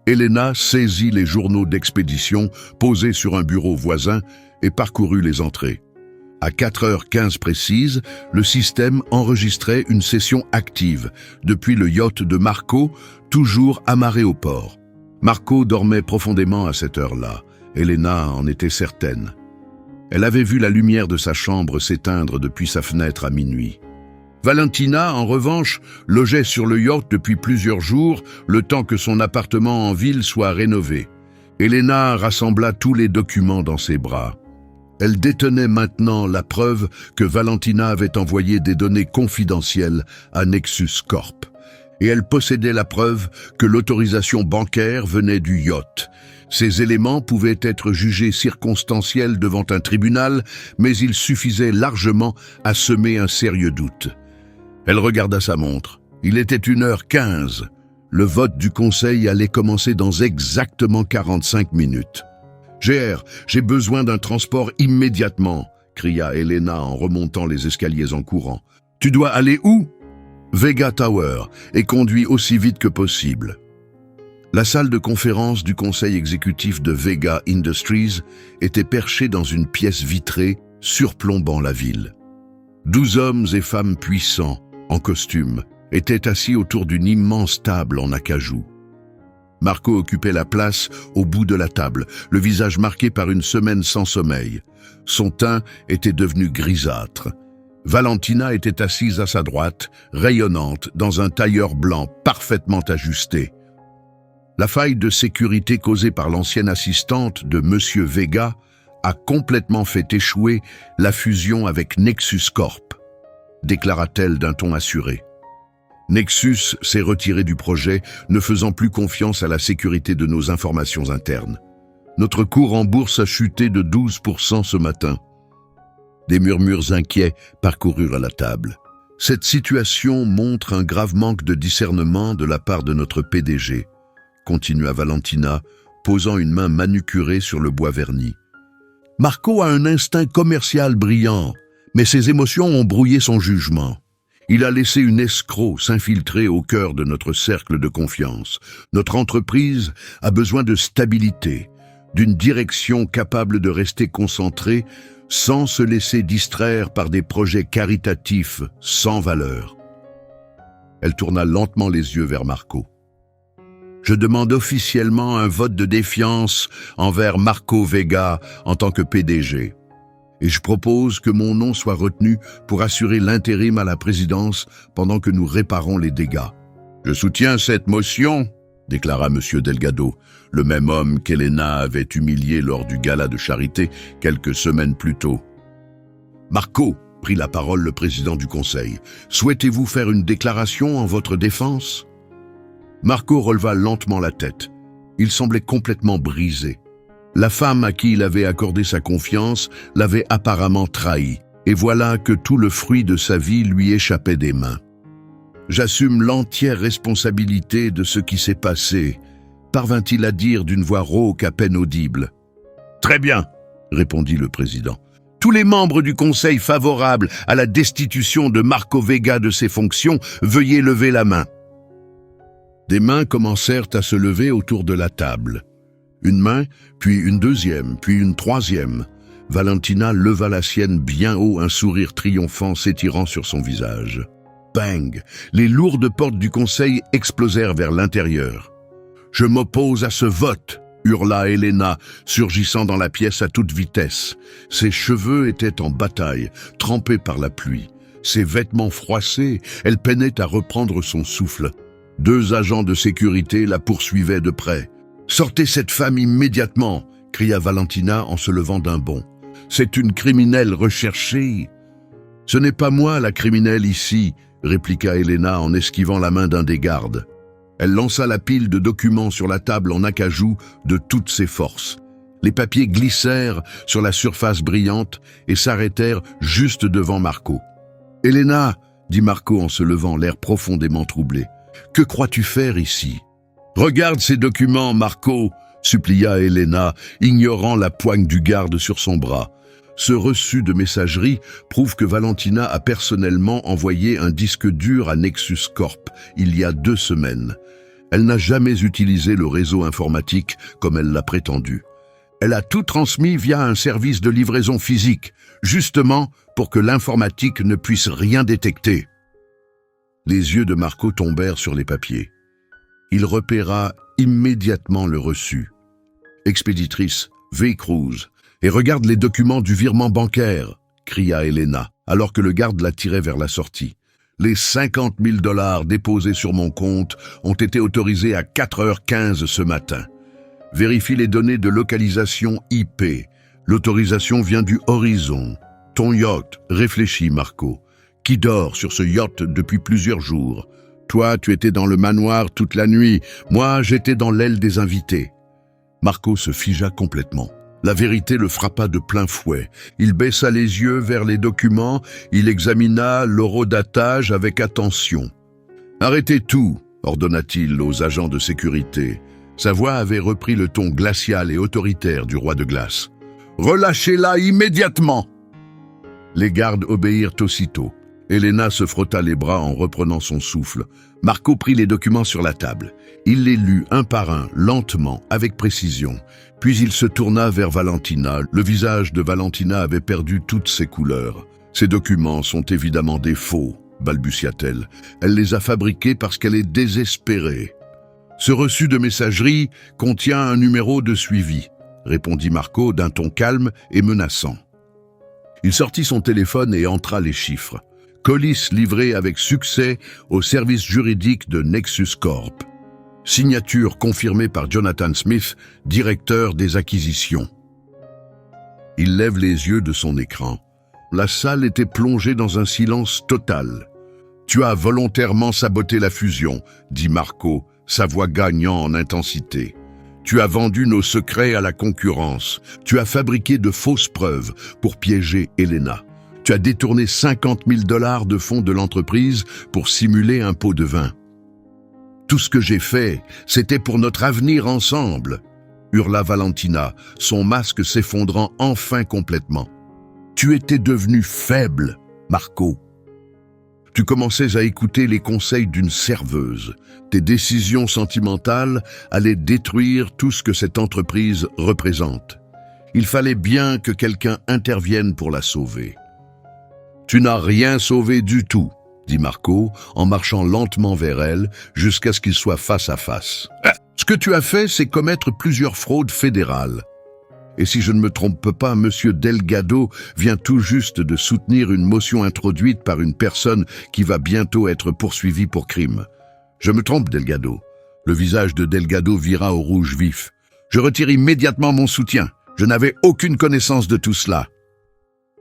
Elena saisit les journaux d'expédition posés sur un bureau voisin et parcourut les entrées. À 4h15 précise, le système enregistrait une session active depuis le yacht de Marco, toujours amarré au port. Marco dormait profondément à cette heure-là. Elena en était certaine. Elle avait vu la lumière de sa chambre s'éteindre depuis sa fenêtre à minuit. Valentina, en revanche, logeait sur le yacht depuis plusieurs jours, le temps que son appartement en ville soit rénové. Elena rassembla tous les documents dans ses bras. Elle détenait maintenant la preuve que Valentina avait envoyé des données confidentielles à Nexus Corp. Et elle possédait la preuve que l'autorisation bancaire venait du yacht. Ces éléments pouvaient être jugés circonstanciels devant un tribunal, mais ils suffisaient largement à semer un sérieux doute. Elle regarda sa montre. Il était 1h15. Le vote du conseil allait commencer dans exactement 45 minutes. « GR, j'ai besoin d'un transport immédiatement !» cria Elena en remontant les escaliers en courant. « Tu dois aller où ?»« Vega Tower, et conduis aussi vite que possible. » La salle de conférence du conseil exécutif de Vega Industries était perchée dans une pièce vitrée surplombant la ville. 12 hommes et femmes puissants, en costume, étaient assis autour d'une immense table en acajou. Marco occupait la place au bout de la table, le visage marqué par une semaine sans sommeil. Son teint était devenu grisâtre. Valentina était assise à sa droite, rayonnante, dans un tailleur blanc parfaitement ajusté. La faille de sécurité causée par l'ancienne assistante de Monsieur Vega a complètement fait échouer la fusion avec Nexus Corp, déclara-t-elle d'un ton assuré. Nexus s'est retiré du projet, ne faisant plus confiance à la sécurité de nos informations internes. Notre cours en bourse a chuté de 12% ce matin. Des murmures inquiets parcoururent à la table. Cette situation montre un grave manque de discernement de la part de notre PDG, continua Valentina, posant une main manucurée sur le bois verni. Marco a un instinct commercial brillant, mais ses émotions ont brouillé son jugement. Il a laissé une escroc s'infiltrer au cœur de notre cercle de confiance. Notre entreprise a besoin de stabilité, d'une direction capable de rester concentrée sans se laisser distraire par des projets caritatifs sans valeur. Elle tourna lentement les yeux vers Marco. Je demande officiellement un vote de défiance envers Marco Vega en tant que PDG. Et je propose que mon nom soit retenu pour assurer l'intérim à la présidence pendant que nous réparons les dégâts. Je soutiens cette motion, déclara M. Delgado, le même homme qu'Elena avait humilié lors du gala de charité quelques semaines plus tôt. Marco, prit la parole le président du conseil, souhaitez-vous faire une déclaration en votre défense? Marco releva lentement la tête. Il semblait complètement brisé. La femme à qui il avait accordé sa confiance l'avait apparemment trahi, et voilà que tout le fruit de sa vie lui échappait des mains. J'assume l'entière responsabilité de ce qui s'est passé, parvint-il à dire d'une voix rauque à peine audible. Très bien, répondit le président. Tous les membres du conseil favorables à la destitution de Marco Vega de ses fonctions, veuillez lever la main. Des mains commencèrent à se lever autour de la table. Une main, puis une deuxième, puis une troisième. Valentina leva la sienne bien haut, un sourire triomphant s'étirant sur son visage. Bang! Les lourdes portes du conseil explosèrent vers l'intérieur. « Je m'oppose à ce vote !» hurla Elena, surgissant dans la pièce à toute vitesse. Ses cheveux étaient en bataille, trempés par la pluie. Ses vêtements froissés, elle peinait à reprendre son souffle. 2 agents de sécurité la poursuivaient de près. « Sortez cette femme immédiatement !» cria Valentina en se levant d'un bond. « C'est une criminelle recherchée !»« Ce n'est pas moi la criminelle ici !» répliqua Elena en esquivant la main d'un des gardes. Elle lança la pile de documents sur la table en acajou de toutes ses forces. Les papiers glissèrent sur la surface brillante et s'arrêtèrent juste devant Marco. « Elena !» dit Marco en se levant, l'air profondément troublé. « Que crois-tu faire ici ?»« Regarde ces documents, Marco !» supplia Elena, ignorant la poigne du garde sur son bras. Ce reçu de messagerie prouve que Valentina a personnellement envoyé un disque dur à Nexus Corp il y a 2 semaines. Elle n'a jamais utilisé le réseau informatique comme elle l'a prétendu. Elle a tout transmis via un service de livraison physique, justement pour que l'informatique ne puisse rien détecter. Les yeux de Marco tombèrent sur les papiers. Il repéra immédiatement le reçu. Expéditrice V. Cruz. Et regarde les documents du virement bancaire, cria Elena, alors que le garde la tirait vers la sortie. Les 50 000 $ déposés sur mon compte ont été autorisés à 4h15 ce matin. Vérifie les données de localisation IP. L'autorisation vient du Horizon. Ton yacht, réfléchis Marco. Qui dort sur ce yacht depuis plusieurs jours? Toi, tu étais dans le manoir toute la nuit. Moi, j'étais dans l'aile des invités. Marco se figea complètement. La vérité le frappa de plein fouet. Il baissa les yeux vers les documents, il examina l'horodatage avec attention. « Arrêtez tout !» ordonna-t-il aux agents de sécurité. Sa voix avait repris le ton glacial et autoritaire du roi de glace. « Relâchez-la immédiatement !» Les gardes obéirent aussitôt. Elena se frotta les bras en reprenant son souffle. Marco prit les documents sur la table. Il les lut un par un, lentement, avec précision. Puis il se tourna vers Valentina. Le visage de Valentina avait perdu toutes ses couleurs. « Ces documents sont évidemment des faux, » balbutia-t-elle. « Elle les a fabriqués parce qu'elle est désespérée. »« Ce reçu de messagerie contient un numéro de suivi, » répondit Marco d'un ton calme et menaçant. Il sortit son téléphone et entra les chiffres. Colis livré avec succès au service juridique de Nexus Corp. Signature confirmée par Jonathan Smith, directeur des acquisitions. Il lève les yeux de son écran. La salle était plongée dans un silence total. « Tu as volontairement saboté la fusion, » dit Marco, sa voix gagnant en intensité. « Tu as vendu nos secrets à la concurrence. Tu as fabriqué de fausses preuves pour piéger Elena. Tu as détourné 50 000 $ de fonds de l'entreprise pour simuler un pot de vin. Tout ce que j'ai fait, c'était pour notre avenir ensemble, » hurla Valentina, son masque s'effondrant enfin complètement. « Tu étais devenu faible, Marco. Tu commençais à écouter les conseils d'une serveuse. Tes décisions sentimentales allaient détruire tout ce que cette entreprise représente. Il fallait bien que quelqu'un intervienne pour la sauver. » « Tu n'as rien sauvé du tout, » dit Marco, en marchant lentement vers elle, jusqu'à ce qu'ils soient face à face. « Ce que tu as fait, c'est commettre plusieurs fraudes fédérales. Et si je ne me trompe pas, Monsieur Delgado vient tout juste de soutenir une motion introduite par une personne qui va bientôt être poursuivie pour crime. Je me trompe, Delgado. » Le visage de Delgado vira au rouge vif. « Je retire immédiatement mon soutien. Je n'avais aucune connaissance de tout cela. »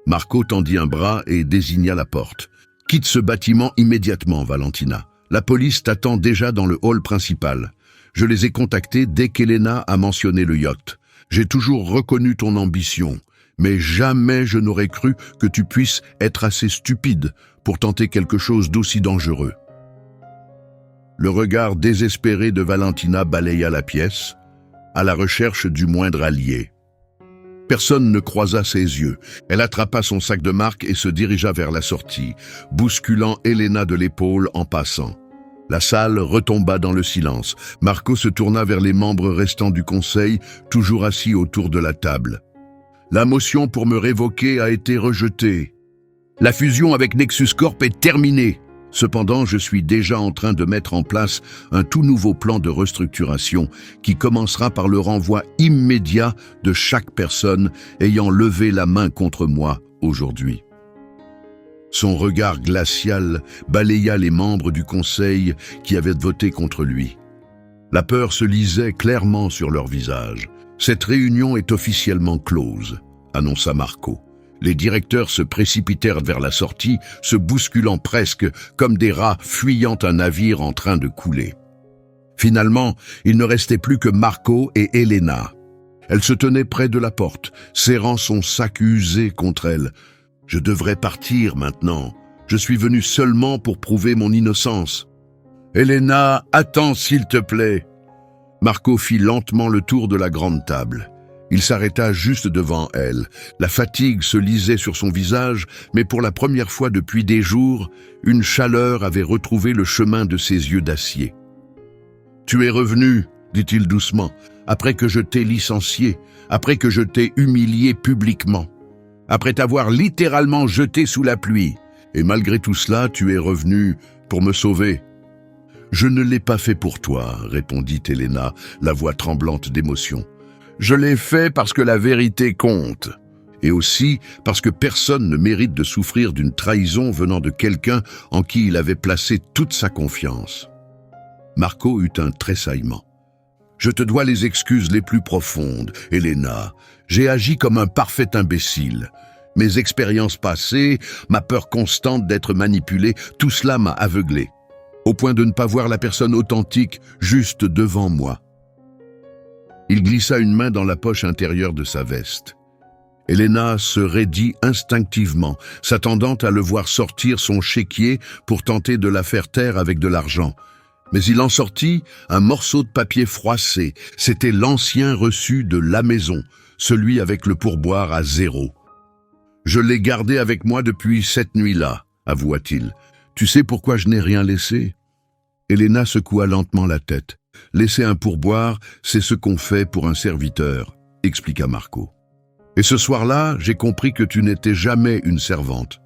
Marco tendit un bras et désigna la porte. « Quitte ce bâtiment immédiatement, Valentina. La police t'attend déjà dans le hall principal. Je les ai contactés dès qu'Elena a mentionné le yacht. J'ai toujours reconnu ton ambition, mais jamais je n'aurais cru que tu puisses être assez stupide pour tenter quelque chose d'aussi dangereux. » Le regard désespéré de Valentina balaya la pièce, à la recherche du moindre allié. Personne ne croisa ses yeux. Elle attrapa son sac de marque et se dirigea vers la sortie, bousculant Elena de l'épaule en passant. La salle retomba dans le silence. Marco se tourna vers les membres restants du conseil, toujours assis autour de la table. « La motion pour me révoquer a été rejetée. La fusion avec Nexus Corp est terminée. Cependant, je suis déjà en train de mettre en place un tout nouveau plan de restructuration qui commencera par le renvoi immédiat de chaque personne ayant levé la main contre moi aujourd'hui. » Son regard glacial balaya les membres du conseil qui avaient voté contre lui. La peur se lisait clairement sur leurs visages. « Cette réunion est officiellement close », annonça Marco. Les directeurs se précipitèrent vers la sortie, se bousculant presque comme des rats fuyant un navire en train de couler. Finalement, il ne restait plus que Marco et Elena. Elle se tenait près de la porte, serrant son sac usé contre elle. « Je devrais partir maintenant. Je suis venu seulement pour prouver mon innocence. »« Elena, attends s'il te plaît. » Marco fit lentement le tour de la grande table. Il s'arrêta juste devant elle. La fatigue se lisait sur son visage, mais pour la première fois depuis des jours, une chaleur avait retrouvé le chemin de ses yeux d'acier. « Tu es revenu, dit-il doucement. après que je t'ai licencié, après que je t'ai humilié publiquement, après t'avoir littéralement jeté sous la pluie. Et malgré tout cela, tu es revenu pour me sauver. Je ne l'ai pas fait pour toi, répondit Elena, la voix tremblante d'émotion. Je l'ai fait parce que la vérité compte. Et aussi parce que personne ne mérite de souffrir d'une trahison venant de quelqu'un en qui il avait placé toute sa confiance. Marco eut un tressaillement. Je te dois les excuses les plus profondes, Elena. J'ai agi comme un parfait imbécile. Mes expériences passées, ma peur constante d'être manipulé, tout cela m'a aveuglé, au point de ne pas voir la personne authentique juste devant moi. Il glissa une main dans la poche intérieure de sa veste. Elena se raidit instinctivement, s'attendant à le voir sortir son chéquier pour tenter de la faire taire avec de l'argent. Mais il en sortit un morceau de papier froissé. C'était l'ancien reçu de la maison, celui avec le pourboire à 0. Je l'ai gardé avec moi depuis cette nuit-là, avoua-t-il. Tu sais pourquoi je n'ai rien laissé? Elena secoua lentement la tête. Laisser un pourboire, c'est ce qu'on fait pour un serviteur, expliqua Marco. Et ce soir-là, j'ai compris que tu n'étais jamais une servante.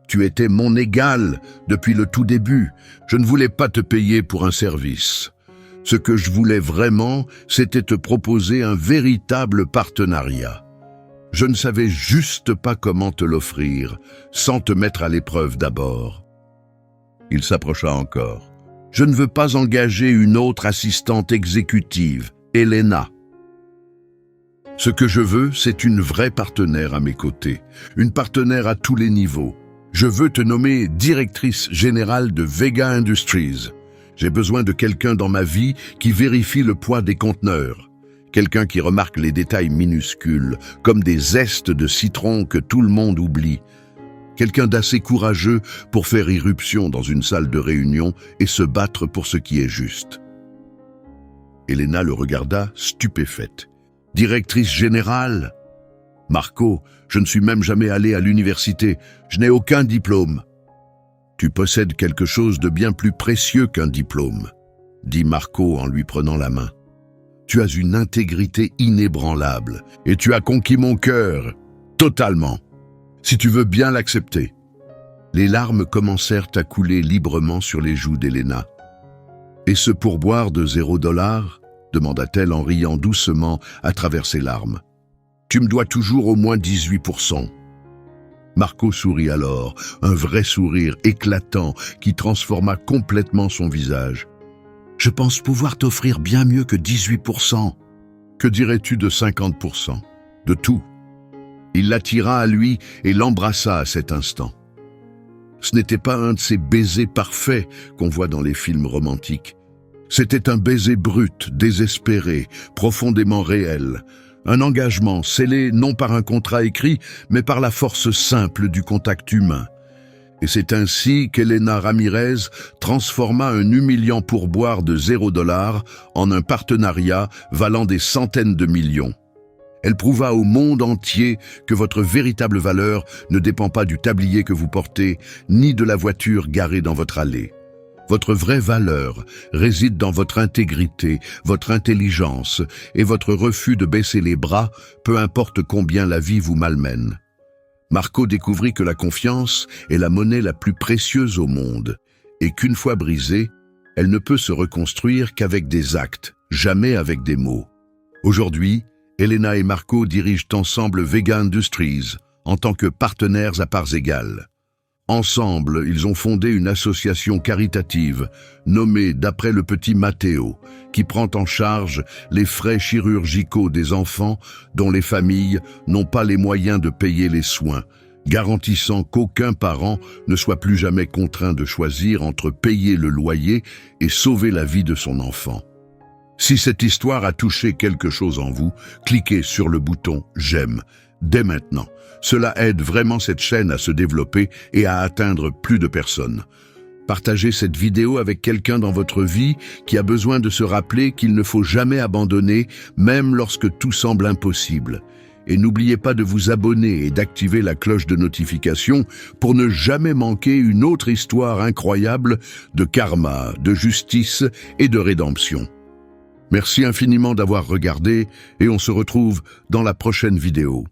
Tu étais mon égal depuis le tout début. Je ne voulais pas te payer pour un service. Ce que je voulais vraiment, c'était te proposer un véritable partenariat. Je ne savais juste pas comment te l'offrir, sans te mettre à l'épreuve d'abord. Il s'approcha encore. Je ne veux pas engager une autre assistante exécutive, Elena. Ce que je veux, c'est une vraie partenaire à mes côtés, une partenaire à tous les niveaux. Je veux te nommer directrice générale de Vega Industries. J'ai besoin de quelqu'un dans ma vie qui vérifie le poids des conteneurs. Quelqu'un qui remarque les détails minuscules, comme des zestes de citron que tout le monde oublie. Quelqu'un d'assez courageux pour faire irruption dans une salle de réunion et se battre pour ce qui est juste. Elena le regarda, stupéfaite. « Directrice générale ?» « Marco, je ne suis même jamais allé à l'université. Je n'ai aucun diplôme. »« Tu possèdes quelque chose de bien plus précieux qu'un diplôme, » dit Marco en lui prenant la main. « Tu as une intégrité inébranlable et tu as conquis mon cœur, totalement, si tu veux bien l'accepter. » Les larmes commencèrent à couler librement sur les joues d'Elena. « Et ce pourboire de $0 ?» demanda-t-elle en riant doucement à travers ses larmes. « Tu me dois toujours au moins 18%. » Marco sourit alors, un vrai sourire éclatant qui transforma complètement son visage. « Je pense pouvoir t'offrir bien mieux que 18%. Que dirais-tu de 50%? De tout. » Il l'attira à lui et l'embrassa à cet instant. Ce n'était pas un de ces baisers parfaits qu'on voit dans les films romantiques. C'était un baiser brut, désespéré, profondément réel. Un engagement scellé non par un contrat écrit, mais par la force simple du contact humain. Et c'est ainsi qu'Elena Ramirez transforma un humiliant pourboire de $0 en un partenariat valant des centaines de millions. Elle prouva au monde entier que votre véritable valeur ne dépend pas du tablier que vous portez, ni de la voiture garée dans votre allée. Votre vraie valeur réside dans votre intégrité, votre intelligence et votre refus de baisser les bras, peu importe combien la vie vous malmène. Marco découvrit que la confiance est la monnaie la plus précieuse au monde et qu'une fois brisée, elle ne peut se reconstruire qu'avec des actes, jamais avec des mots. Aujourd'hui, Elena et Marco dirigent ensemble Vega Industries en tant que partenaires à parts égales. Ensemble, ils ont fondé une association caritative nommée d'après le petit Matteo, qui prend en charge les frais chirurgicaux des enfants dont les familles n'ont pas les moyens de payer les soins, garantissant qu'aucun parent ne soit plus jamais contraint de choisir entre payer le loyer et sauver la vie de son enfant. Si cette histoire a touché quelque chose en vous, cliquez sur le bouton « J'aime » dès maintenant. Cela aide vraiment cette chaîne à se développer et à atteindre plus de personnes. Partagez cette vidéo avec quelqu'un dans votre vie qui a besoin de se rappeler qu'il ne faut jamais abandonner, même lorsque tout semble impossible. Et n'oubliez pas de vous abonner et d'activer la cloche de notification pour ne jamais manquer une autre histoire incroyable de karma, de justice et de rédemption. Merci infiniment d'avoir regardé et on se retrouve dans la prochaine vidéo.